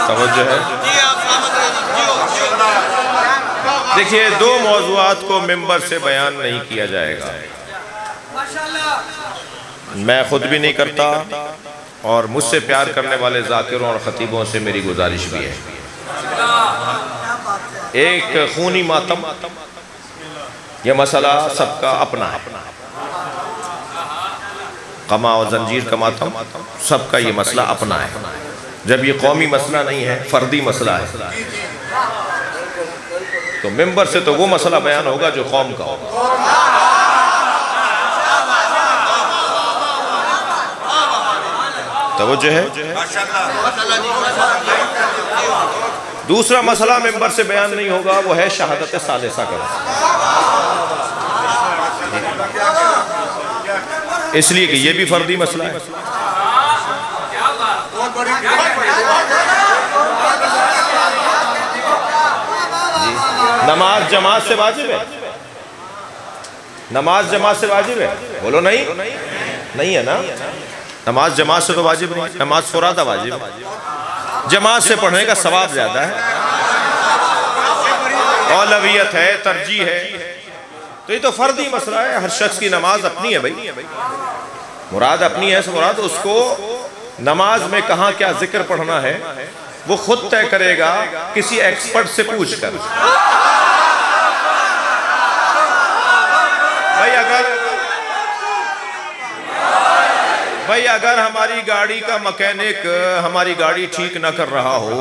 توجہ ہے، دیکھیے 2 موضوعات کو ممبر سے بیان نہیں کیا جائے گا، میں خود بھی نہیں کرتا اور مجھ سے پیار کرنے والے ذاکروں اور خطیبوں سے میری گزارش بھی ہے۔ ایک خونی ماتم، یہ مسئلہ سب کا اپنا ہے، قما و زنجیر کا ماتم سب کا یہ مسئلہ اپنا ہے، جب یہ قومی مسئلہ نہیں ہے، فردی مسئلہ ہے، تو ممبر سے تو وہ مسئلہ بیان ہوگا جو قوم کا ہوگا۔ توجہ ہے، دوسرا مسئلہ ممبر سے بیان نہیں ہوگا، وہ ہے شہادت ثالثہ کا۔ اس لیے کہ یہ بھی فردی مسئلہ ہے. نماز جماعت سے واجب ہے؟ نماز جماعت سے واجب ہے؟ بولو نہیں. نہیں ہے نا. نماز جماعت سے تو واجب نہیں. نماز فرادہ واجب ہے. جماعت سے پڑھنے کا ثواب زیادہ ہے، اولویت ہے، ترجیح ہے. تو یہ تو فردی مسئلہ ہے. ہر شخص کی نماز اپنی ہے بھائی. مراد اپنی ہے. مراد اس کو نماز میں کہاں کیا ذکر پڑھنا ہے وہ خود طے کرے گا کسی ایکسپرٹ سے پوچھ کر. بھائی اگر ہماری گاڑی کا مکینک ہماری گاڑی ٹھیک نہ کر رہا ہو،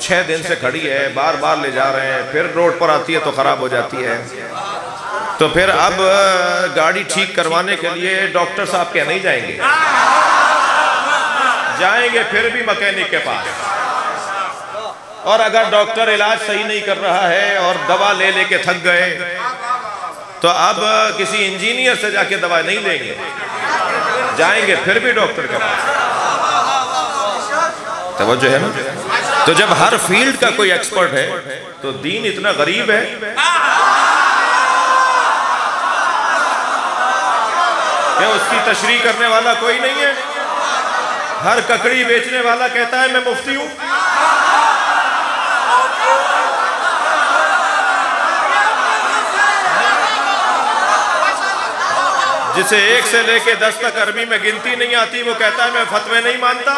6 دن سے کھڑی ہے، بار بار لے جا رہے ہیں، پھر روڈ پر آتی ہے تو خراب ہو جاتی ہے، تو پھر اب گاڑی ٹھیک کروانے کے لیے ڈاکٹر صاحب کے نہیں جائیں گے. جائیں گے پھر بھی مکینک کے پاس. اور اگر ڈاکٹر علاج صحیح نہیں کر رہا ہے اور دوا لے لے کے تھک گئے تو اب کسی انجینئر سے جا کے دوا نہیں لیں گے، جائیں گے پھر بھی ڈاکٹر کے پاس. توجہ ہے نا. تو جب ہر فیلڈ کا کوئی ایکسپرٹ ہے تو دین اتنا غریب ہے کہ اس کی تشریح کرنے والا کوئی نہیں ہے. ہر ککڑی بیچنے والا کہتا ہے میں مفتی ہوں. جسے 1 سے لے کے 10 تک عربی میں گنتی نہیں آتی وہ کہتا ہے میں فتوے نہیں مانتا.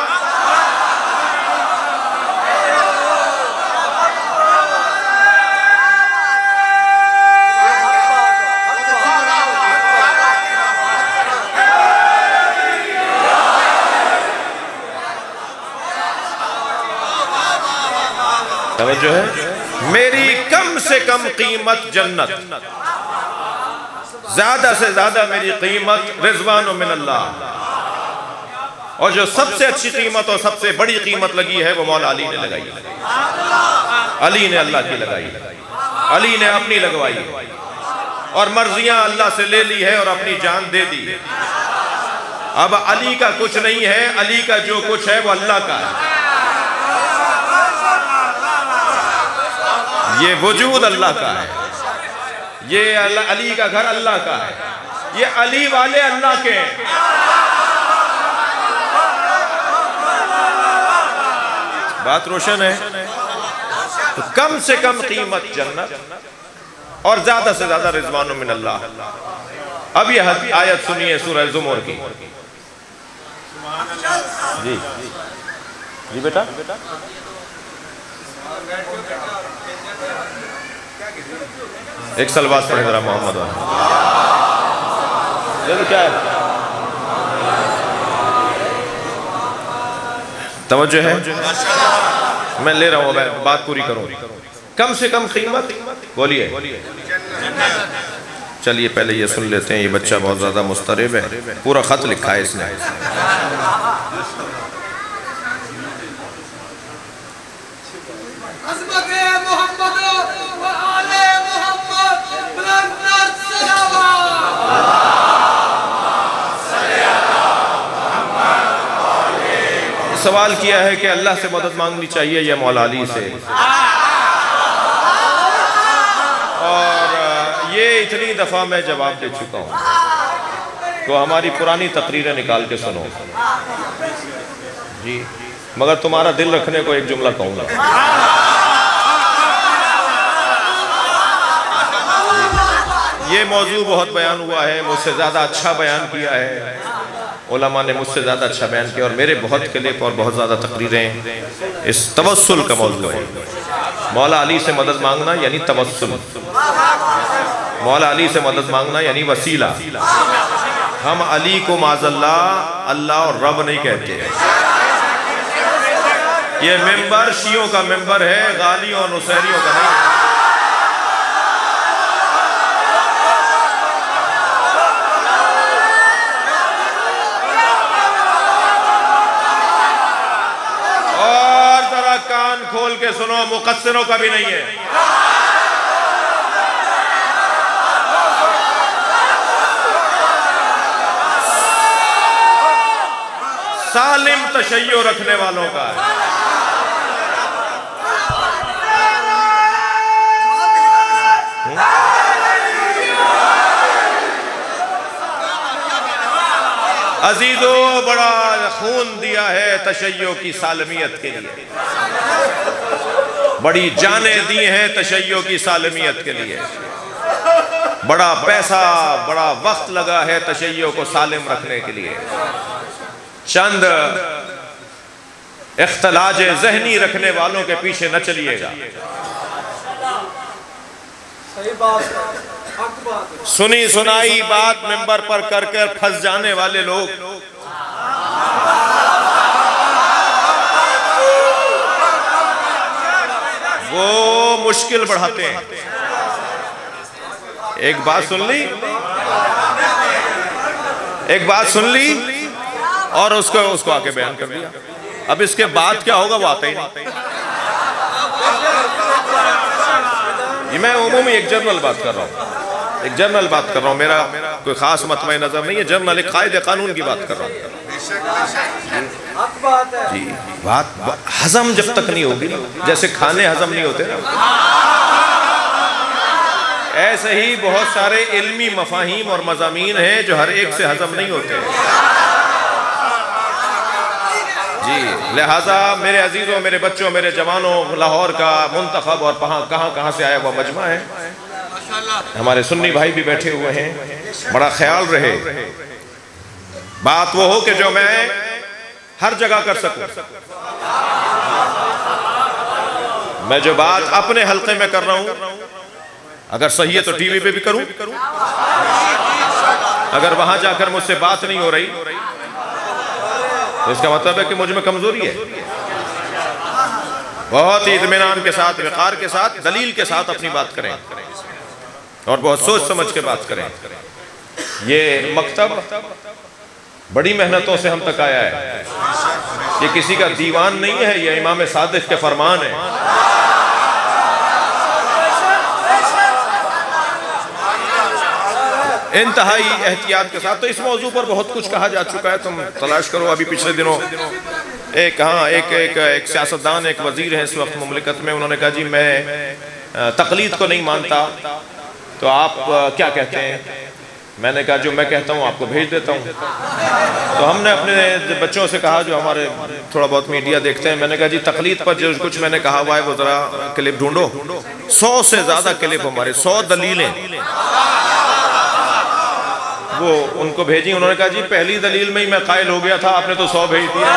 توجہ ہے. میری کم سے کم قیمت جنت، زیادہ سے زیادہ میری قیمت رضوان من اللہ. اور جو سب سے اچھی قیمت اور سب سے بڑی قیمت لگی ہے وہ مولا علی نے لگائی. علی نے اللہ کی لگائی، علی نے اپنی لگوائی، اور مرضیاں اللہ سے لے لی ہے اور اپنی جان دے دی. اب علی کا کچھ نہیں ہے، علی کا جو کچھ ہے وہ اللہ کا ہے. یہ وجود اللہ کا ہے، یہ علی کا گھر اللہ کا ہے، یہ علی والے اللہ کے ہیں. بات روشن ہے. تو کم سے کم قیمت جنت اور زیادہ سے زیادہ رضوان من اللہ. اب یہ آیت سنیے سورہ زمر کی. جی جی بیٹا ایک سلوات پڑھیں ذرا محمد والا. کیا ہے توجہ ہے. میں لے رہا ہوں، میں بات پوری کروں. کم سے کم قیمت بولیے. چلیے پہلے یہ سن لیتے ہیں. یہ بچہ بہت زیادہ مضطرب ہے، پورا خط لکھا ہے اس نے. سوال کیا ہے کہ اللہ سے مدد مانگنی چاہیے یا مولا علی سے. اور یہ اتنی دفعہ میں جواب دے چکا ہوں، تو ہماری پرانی تقریریں نکال کے سنو جی. مگر تمہارا دل رکھنے کو ایک جملہ کہوں گا. یہ موضوع بہت بیان ہوا ہے، مجھ سے زیادہ اچھا بیان کیا ہے علماء نے، مجھ سے زیادہ اچھا بیان کیا، اور میرے بہت کلپ اور بہت زیادہ تقریریں اس توسل کا موضوع ہے. مولا علی سے مدد مانگنا یعنی توسل، مولا علی سے مدد مانگنا یعنی وسیلہ. ہم علی کو معاذ اللہ اور رب نہیں کہتے. یہ ممبر شیعوں کا ممبر ہے، غالیوں اور نصیریوں کا نہیں. کان کھول کے سنو، مقصروں کا بھی نہیں ہے. سالم تشیع رکھنے والوں کا ہے۔ عزیزو، بڑا خون دیا ہے تشیع کی سالمیت کے لیے، بڑی جانیں دی ہیں تشیع کی سالمیت کے لیے، بڑا پیسہ بڑا وقت لگا ہے تشیع کو سالم رکھنے کے لیے۔ چند اختلاج ذہنی رکھنے والوں کے پیچھے نہ چلیے گا۔ سنی سنائی بات منبر پر کر کر پھنس جانے والے لوگ وہ مشکل بڑھاتے ہیں۔ ایک بات سن لی، ایک بات سن لی اور اس کو آگے بیان کر دیا۔ اب اس کے بعد کیا ہوگا وہ آتا ہی نہیں۔ یہ میں عمومی ایک جنرل بات کر رہا ہوں، ایک جنرل بات کر رہا ہوں، میرا کوئی خاص مطمع نظر نہیں ہے، جنرل ایک قائد قانون کی بات کر رہا ہوں۔ جی، بات ہضم جب تک نہیں ہوگی، جیسے کھانے ہضم نہیں ہوتے نا، ایسے ہی بہت سارے علمی مفاہیم اور مضامین ہیں جو ہر ایک سے ہضم نہیں ہوتے۔ جی، لہٰذا میرے عزیزوں، میرے بچوں، میرے جوانوں، لاہور کا منتخب اور کہاں سے آیا وہ مجمع ہے، ہمارے سنی بھائی بھی بیٹھے ہوئے ہیں، بڑا خیال رہے بات وہ ہو کہ جو میں ہر جگہ کر سکوں۔ میں جو بات اپنے حلقے میں کر رہا ہوں اگر صحیح ہے تو ٹی وی پہ بھی کروں، اگر وہاں جا کر مجھ سے بات نہیں ہو رہی تو اس کا مطلب ہے کہ مجھ میں کمزوری ہے۔ بہت ہی اطمینان کے ساتھ، وقار کے ساتھ، دلیل کے ساتھ اپنی بات کریں اور بہت سوچ سمجھ کے بات کریں۔ یہ مکتب بڑی محنتوں سے ہم تک آیا ہے، یہ کسی کا دیوان نہیں ہے، یہ امام صادق کے فرمان ہے۔ انتہائی احتیاط کے ساتھ۔ تو اس موضوع پر بہت کچھ کہا جا چکا ہے، تم تلاش کرو۔ ابھی پچھلے دنوں ایک سیاستدان، ایک وزیر ہیں اس وقت مملکت میں، انہوں نے کہا جی میں تقلید کو نہیں مانتا تو آپ کیا کہتے ہیں؟ میں نے کہا جو میں کہتا ہوں آپ کو بھیج دیتا ہوں۔ تو ہم نے اپنے بچوں سے کہا جو ہمارے تھوڑا بہت میڈیا دیکھتے ہیں، میں نے کہا جی تقلید پر جو کچھ میں نے کہا ہوا ہے وہ ذرا کلپ ڈھونڈو، 100 سے زیادہ کلپ، ہمارے 100 دلیلیں وہ ان کو بھیجی۔ انہوں نے کہا جی پہلی دلیل میں ہی میں قائل ہو گیا تھا، آپ نے تو 100 بھیج دیا۔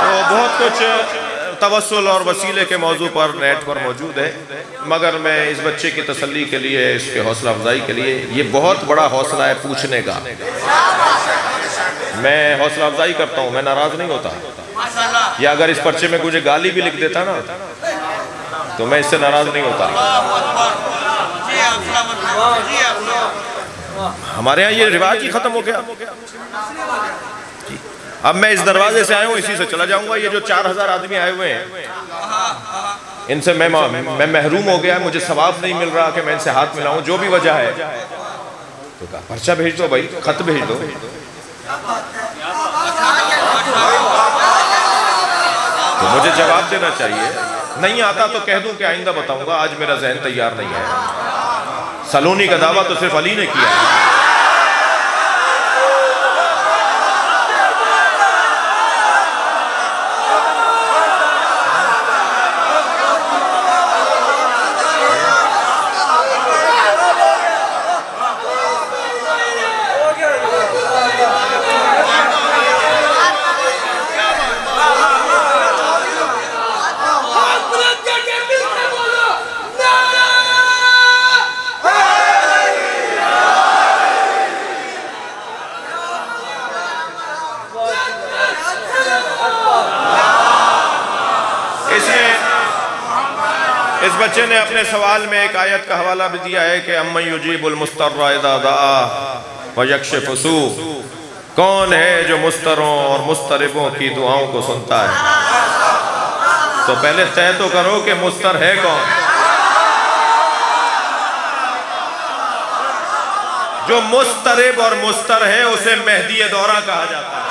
تو بہت کچھ توسل اور وسیلے کے موضوع پر نیٹ پر موجود ہے، مگر میں اس بچے کی تسلی کے لیے، اس کے حوصلہ افزائی کے لیے، یہ بہت بڑا حوصلہ ہے پوچھنے کا، میں حوصلہ افزائی کرتا ہوں، میں ناراض نہیں ہوتا۔ یا اگر اس پرچے میں مجھے گالی بھی لکھ دیتا نا تو میں اس سے ناراض نہیں ہوتا۔ ہمارے ہاں یہ رواج ہی ختم ہو گیا۔ اب میں اس دروازے سے آیا ہوں، اسی سے چلا جاؤں گا۔ یہ جو 4000 آدمی آئے ہوئے ہیں ان سے میں محروم ہو گیا، مجھے ثواب نہیں مل رہا کہ میں ان سے ہاتھ ملاؤں، جو بھی وجہ ہے تو کہا پرچہ بھیج دو بھائی، خط بھیج دو۔ تو مجھے جواب دینا چاہیے، نہیں آتا تو کہہ دوں کہ آئندہ بتاؤں گا، آج میرا ذہن تیار نہیں ہے۔ سلونی کا دعویٰ تو صرف علی نے کیا ہے۔ اس بچے نے اپنے سوال میں ایک آیت کا حوالہ بھی دیا ہے کہ اَمَّن يُجِيبُ الْمُسْتَرَّ اِذَا دَعَاهُ وَيَكْشِفُ السُّوءَ، کون ہے جو مستروں اور مستربوں کی دعاؤں کو سنتا ہے؟ تو پہلے طے تو کرو کہ مستر ہے کون؟ جو مسترب اور مستر ہے اسے مہدی دورہ کہا جاتا ہے.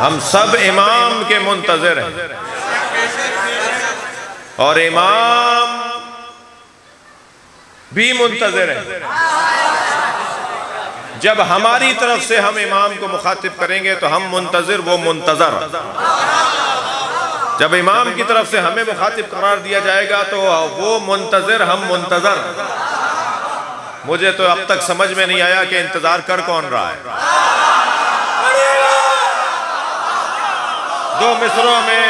ہم سب امام کے منتظر ہیں اور امام بھی منتظر ہیں. جب ہماری طرف سے ہم امام کو مخاطب کریں گے تو ہم منتظر وہ منتظر. جب امام کی طرف سے ہمیں مخاطب قرار دیا جائے گا تو وہ منتظر ہم منتظر. مجھے تو اب تک سمجھ میں نہیں آیا کہ انتظار کر کون رہا ہے. دو مصروں میں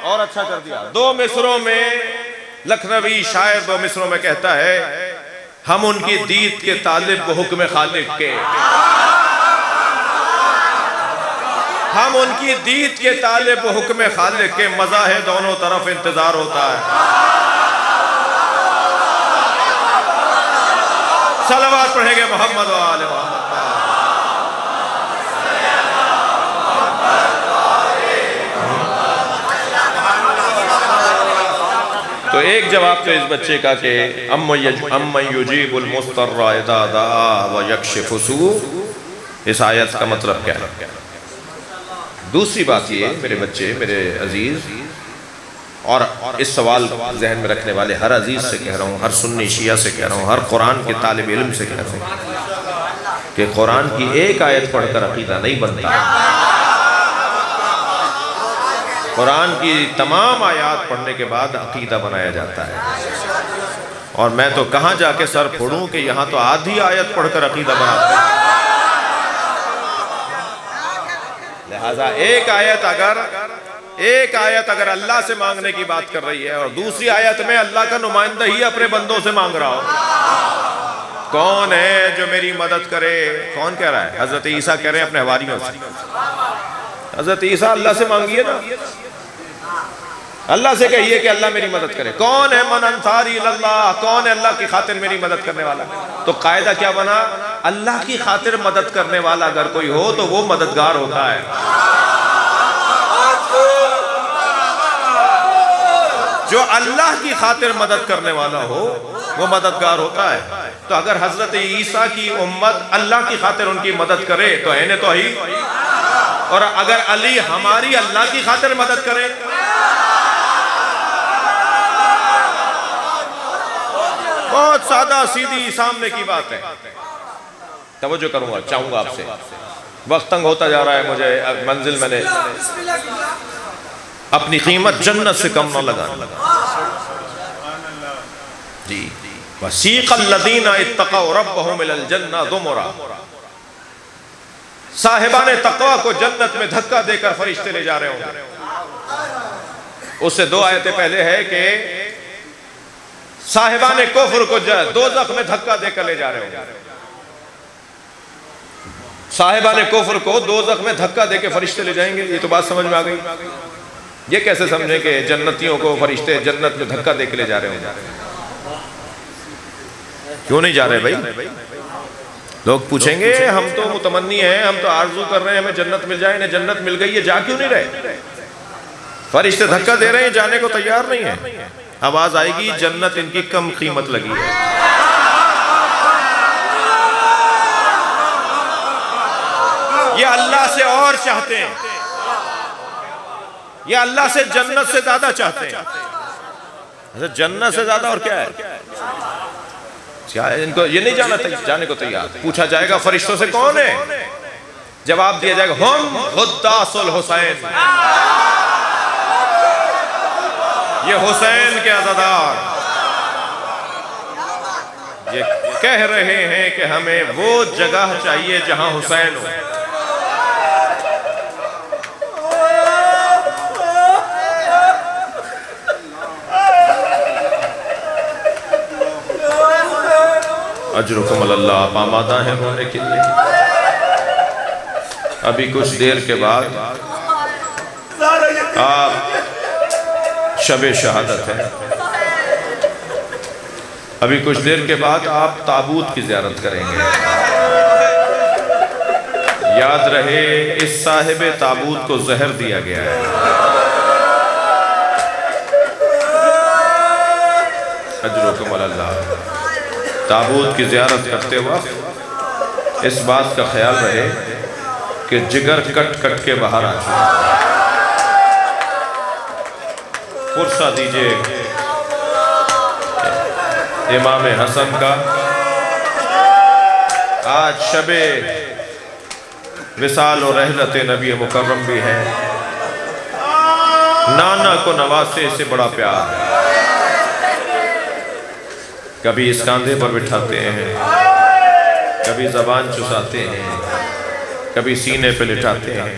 اور اچھا کر دیا. دو مصروں میں لکھنوی شاعر دو مصروں میں کہتا ہے ہم ان کی دید کے طالب و حکم خالق کے. ہم ان کی دید کے طالب و حکم خالق کے. مزہ ہے دونوں طرف انتظار ہوتا ہے. صلوات پڑھیں گے محمد و آل محمد. تو ایک جواب تو اس بچے کا کہ اَمَّن يُجِيبُ الْمُضْطَرَّ اِذَا دَعَاهُ وَيَكْشِفُ السُّوءَ. اس آیت کا مطلب کیا ہے؟ دوسری بات یہ میرے بچے میرے عزیز، اور اس سوال ذہن میں رکھنے والے ہر عزیز سے کہہ رہا ہوں، ہر سنی شیعہ سے کہہ رہا ہوں، ہر قرآن کے طالب علم سے کہہ رہا ہوں کہ قرآن کی ایک آیت پڑھ کر عقیدہ نہیں بنتا. قرآن کی تمام آیات پڑھنے کے بعد عقیدہ بنایا جاتا ہے. اور میں تو کہاں جا کے سر پھوڑوں کہ یہاں تو آدھی آیت پڑھ کر عقیدہ بناتا ہے. لہذا ایک آیت اگر اللہ سے مانگنے کی بات کر رہی ہے اور دوسری آیت میں اللہ کا نمائندہ ہی اپنے بندوں سے مانگ رہا ہو، کون ہے جو میری مدد کرے؟ کون کہہ رہا ہے؟ حضرت عیسیٰ کہہ رہے ہیں اپنے حواریوں سے. حضرت عیسیٰ اللہ سے مانگیے نا، اللہ سے کہیے کہ اللہ میری مدد کرے. کون ہے من انصاری اللہ؟ کون ہے اللہ کی خاطر میری مدد کرنے والا؟ تو قاعدہ کیا بنا؟ اللہ کی خاطر مدد کرنے والا اگر کوئی ہو تو وہ مددگار ہوتا ہے. جو اللہ کی خاطر مدد کرنے والا ہو وہ مددگار ہوتا ہے. تو اگر حضرت عیسیٰ کی امت اللہ کی خاطر ان کی مدد کرے تو ہے توحید، اور اگر علی ہماری اللہ کی خاطر مدد کرے بہت سادہ سیدھی سامنے کی بات ہے. توجہ کروں گا، چاہوں گا آپ سے، وقت تنگ ہوتا جا رہا ہے مجھے، منزل میں نے اپنی قیمت جنت سے کم نہ لگانا. جی وَسِيقَ الَّذِينَ اتَّقَوْا رَبَّهُمْ إِلَى الْجَنَّةِ زُمُرًا. صاحبان تقوی کو جنت میں دھکا دے کر فرشتے لے جا رہے ہوں گے. اس سے دو آیتیں پہلے ہے کہ صاحبان کفر کو دوزخ میں دھکا دے کر لے جا رہے ہوں گے. صاحبان کفر کو دوزخ میں دھکا دے کے فرشتے لے جائیں گے. یہ تو بات سمجھ میں آ گئی. یہ کیسے سمجھیں کہ جنتیوں کو فرشتے جنت میں دھکا دے کے لے جا رہے ہوں گے؟ کیوں نہیں جا رہے بھائی؟ لوگ پوچھیں گے ہم تو متمنی ہیں، ہم تو آرزو کر رہے ہیں ہمیں جنت مل جائے، انہیں جنت مل گئی ہے، جا کیوں نہیں رہے؟ فرشتے دھکا دے رہے ہیں، جانے کو تیار نہیں ہیں. آواز آئے گی جنت ان کی کم قیمت لگی ہے. یہ اللہ سے اور چاہتے ہیں، یہ اللہ سے جنت سے زیادہ چاہتے ہیں. جنت سے زیادہ اور کیا ہے؟ ان کو یہ نہیں جانے کو تیار. پوچھا جائے گا فرشتوں سے کون ہے؟ جواب دیا جائے گا ہم خداس الحسین، یہ حسین کے عزادار. یہ کہہ رہے ہیں کہ ہمیں وہ جگہ چاہیے جہاں حسین ہو. اجرکم اللہ، آپ آمادہ ہیں ہونے کے لیے؟ ابھی کچھ دیر کے بعد آپ شب شہادت ہے، ابھی کچھ دیر کے بعد آپ تابوت کی زیارت کریں گے۔ یاد رہے اس صاحب تابوت کو زہر دیا گیا ہے۔ اجرکم اللہ۔ تابوت کی زیارت کرتے وقت اس بات کا خیال رہے کہ جگر کٹ کٹ کے باہر آ چکے۔ فرصہ دیجئے امام حسن کا، آج شب وصال و رحلت نبی مکرم بھی ہے۔ نانا کو نواسے سے بڑا پیار ہے، کبھی اس کاندھے پر بٹھاتے ہیں، کبھی زبان چساتے ہیں، کبھی سینے پہ لٹاتے ہیں،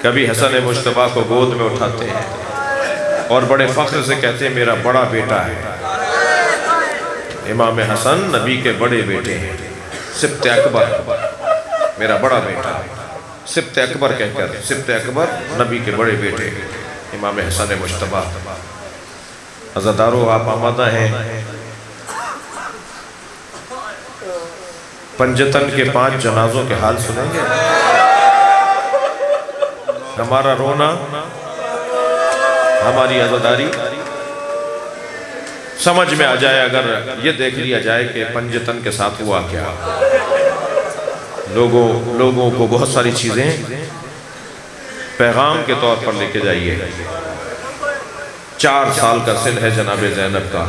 کبھی حسن مجتبیٰ کو گود میں اٹھاتے ہیں اور بڑے فخر سے کہتے ہیں میرا بڑا بیٹا ہے۔ امام حسن نبی کے بڑے بیٹے ہیں، سبت اکبر، میرا بڑا بیٹا ہے، سبت اکبر کہہ کر، سبت اکبر نبی کے بڑے بیٹے امام حسن مجتبیٰ۔ عزادارو آپ آمادہ ہیں پنجتن کے 5 جنازوں کے حال سنیں گے؟ ہمارا رونا، ہماری عزاداری سمجھ میں آ جائے اگر یہ دیکھ لیا جائے کہ پنجتن کے ساتھ ہوا کیا۔ لوگوں کو بہت ساری چیزیں پیغام کے طور پر لے کے جائیے۔ 4 سال کا سن ہے جناب زینب کا۔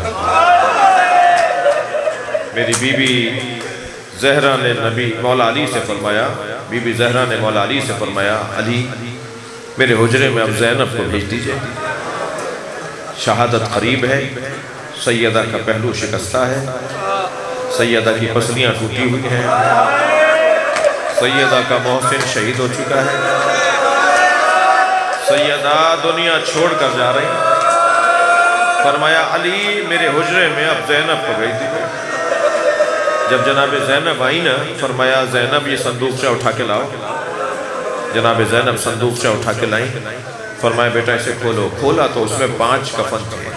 میری بی بی زہرہ نے نبی مولا علی سے فرمایا، بی بی زہرہ نے مولا علی سے فرمایا علی میرے حجرے میں اب زینب کو بھیج دیجئے، شہادت قریب ہے، سیدہ کا پہلو شکستہ ہے، سیدہ کی پسلیاں ٹوٹی ہوئی ہیں، سیدہ کا محسن شہید ہو چکا ہے، سیدہ دنیا چھوڑ کر جا رہی ہیں۔ فرمایا علی میرے حجرے میں اب زینب کو بھیج دیجئے۔ جب جناب زینب آئی نا، فرمایا زینب یہ صندوقچہ اٹھا کے لاؤ۔ جناب زینب صندوقچہ اٹھا کے لائیں، فرمایا بیٹا اسے کھولو۔ کھولا تو اس میں 5 کفن تھے،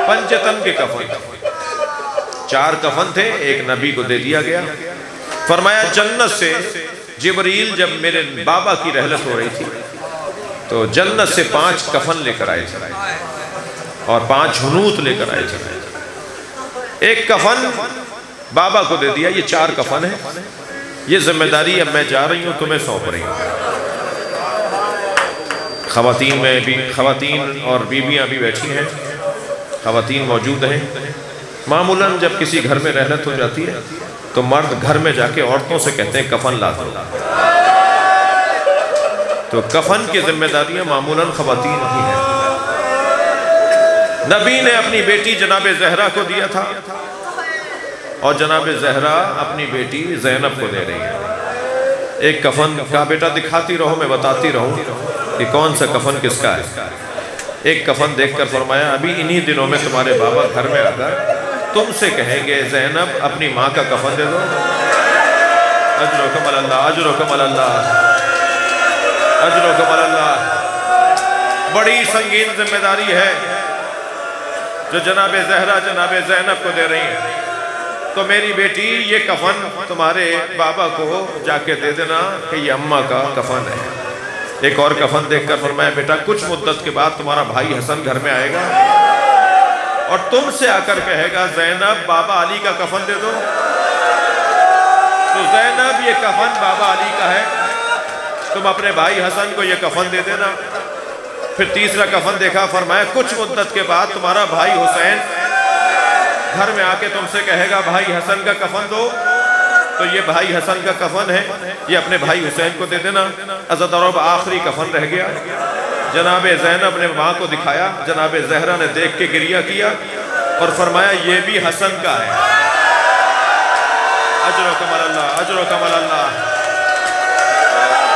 پنجتن کے کفن، 4 کفن تھے، ایک نبی کو دے دیا گیا۔ فرمایا جنت سے جبریل جب میرے بابا کی رحلت ہو رہی تھی تو جنت سے 5 کفن لے کر آئے تھے اور 5 حنوط لے کر آئے تھے۔ ایک کفن بابا کو دے دیا، یہ 4 کفن ہیں، یہ ذمہ داری اب میں جا رہی ہوں تمہیں سونپ رہی ہوں۔ خواتین اور بیویاں بھی بیٹھی ہیں، خواتین موجود ہیں۔ معمولاً جب کسی گھر میں رحلت ہو جاتی ہے تو مرد گھر میں جا کے عورتوں سے کہتے ہیں کفن لا دو، تو کفن کی ذمہ داریاں معمولاً خواتین ہی ہیں۔ نبی نے اپنی بیٹی جناب زہرہ کو دیا تھا اور جناب زہرہ اپنی بیٹی زینب کو دے رہی ہے۔ ایک کفن کا بیٹا دکھاتی رہو، میں بتاتی رہوں کہ کون سا کفن کس کا ہے۔ ایک کفن دیکھ کر فرمایا ابھی انہی دنوں میں تمہارے بابا گھر میں آ کر تم سے کہیں گے زینب اپنی ماں کا کفن دے دو۔ اجرکم اللہ، اجرکم اللہ، اجرکم اللہ۔ بڑی سنگین ذمہ داری ہے جو جناب زہرہ جناب زینب کو دے رہی ہیں۔ تو میری بیٹی یہ کفن تمہارے بابا کو جا کے دے دینا کہ یہ اماں کا کفن ہے۔ ایک اور کفن دیکھ کر فرمایا بیٹا کچھ مدت کے بعد تمہارا بھائی حسن گھر میں آئے گا اور تم سے آ کر کہے گا زینب بابا علی کا کفن دے دو، تو زینب یہ کفن بابا علی کا ہے، تم اپنے بھائی حسن کو یہ کفن دے دینا۔ پھر تیسرا کفن دیکھا، فرمایا کچھ مدت کے بعد تمہارا بھائی حسین گھر میں آ کے تم سے کہے گا بھائی حسن کا کفن دو، تو یہ بھائی حسن کا کفن ہے، یہ اپنے بھائی حسین کو دے دینا۔ عزادارو آخری کفن رہ گیا، جناب زینب نے ماں کو دکھایا، جناب زہرہ نے دیکھ کے گریہ کیا اور فرمایا یہ بھی حسن کا ہے۔ اجرکم اللہ، اجرکم اللہ،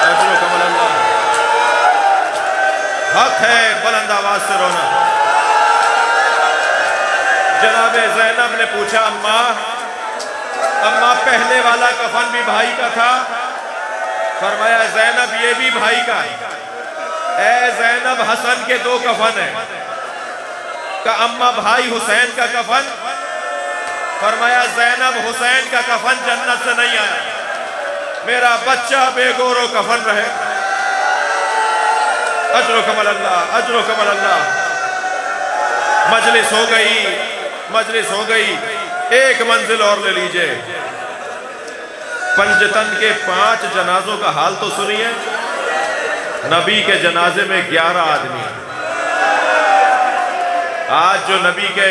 اجرکم اللہ۔ حق ہے بلند آواز سے رونا۔ جناب زینب نے پوچھا اماں پہلے والا کفن بھی بھائی کا تھا، فرمایا زینب یہ بھی بھائی کا ہے. اے زینب حسن کے 2 کفن ہیں. کہا اما بھائی حسین کا کفن؟ فرمایا زینب حسین کا کفن جنت سے نہیں آیا، میرا بچہ بے گور و کفن رہے. اجرکم اللہ، اجرکم اللہ. مجلس ہو گئی، مجلس ہو گئی. ایک منزل اور لے لیجئے. پنجتن کے 5 جنازوں کا حال تو سنیے. نبی کے جنازے میں 11 آدمی. آج جو نبی کے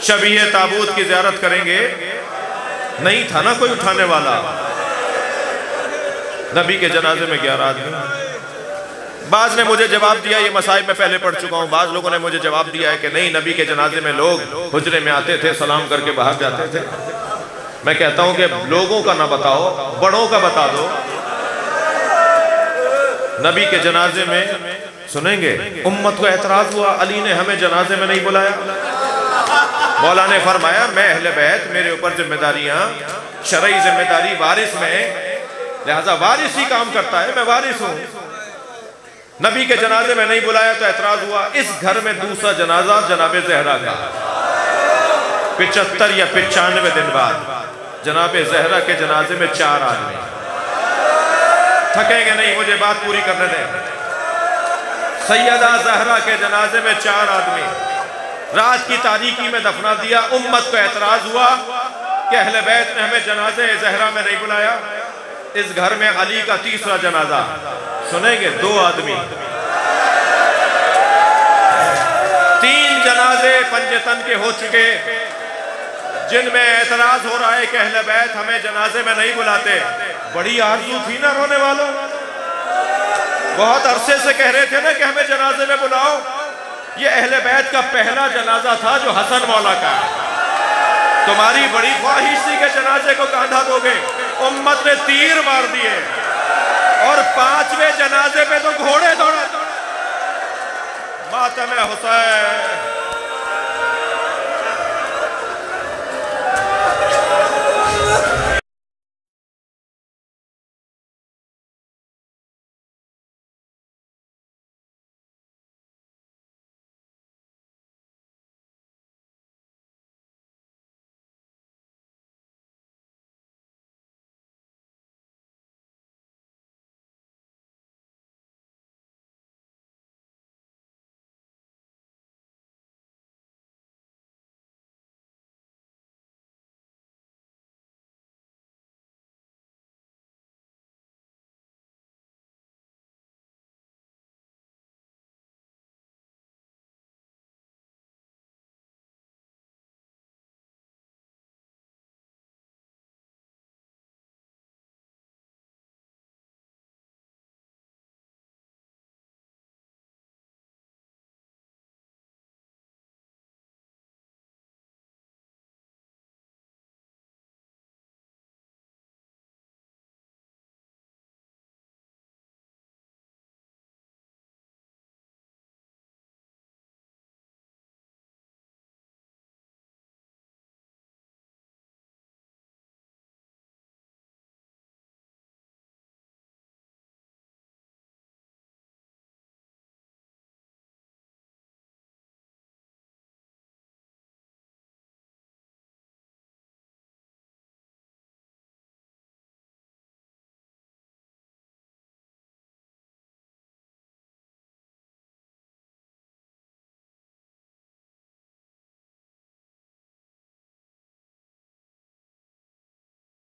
شبیہ تابوت کی زیارت کریں گے، نہیں تھا نا کوئی اٹھانے والا. نبی کے جنازے میں 11 آدمی. بعض نے مجھے جواب دیا، یہ مسائل میں پہلے پڑھ چکا ہوں، بعض لوگوں نے مجھے جواب دیا ہے کہ نہیں، نبی کے جنازے میں لوگ حجرے میں آتے تھے، سلام کر کے باہر جاتے تھے. میں کہتا ہوں کہ لوگوں کا نہ بتاؤ، بڑوں کا بتا دو. نبی کے جنازے میں سنیں گے امت کو اعتراض ہوا، علی نے ہمیں جنازے میں نہیں بلایا. مولا نے فرمایا میں اہل بیت، میرے اوپر ذمہ داریاں، شرعی ذمہ داری وارث میں، لہذا وارث ہی کام کرتا ہے، میں وارث ہوں. نبی کے جنازے میں نہیں بلایا تو اعتراض ہوا. اس گھر میں دوسرا جنازہ جناب زہرا کا، 75 یا 95 دن بعد جناب زہرا کے جنازے میں 4 آدمی. تھکیں گے نہیں، مجھے بات پوری کرنے دیں. سیدہ زہرا کے جنازے میں 4 آدمی. رات کی تاریکی میں دفنا دیا. امت کو اعتراض ہوا کہ اہل بیت نے ہمیں جنازے زہرا میں نہیں بلایا. اس گھر میں علی کا تیسرا جنازہ سنیں گے 2 آدمی. 3 جنازے پنجتن کے ہو چکے جن میں اعتراض ہو رہا ہے کہ اہل بیت ہمیں جنازے میں نہیں بلاتے. بڑی آرزو تھی نا رونے والوں، بہت عرصے سے کہہ رہے تھے نا کہ ہمیں جنازے میں بلاؤ. یہ اہل بیت کا پہلا جنازہ تھا جو حسن مولا کا. تمہاری بڑی خواہش تھی کہ جنازے کو کاندھا دو گے، امت نے تیر مار دیے اور 5ویں جنازے پہ تو گھوڑے دوڑے. ماتم حسین.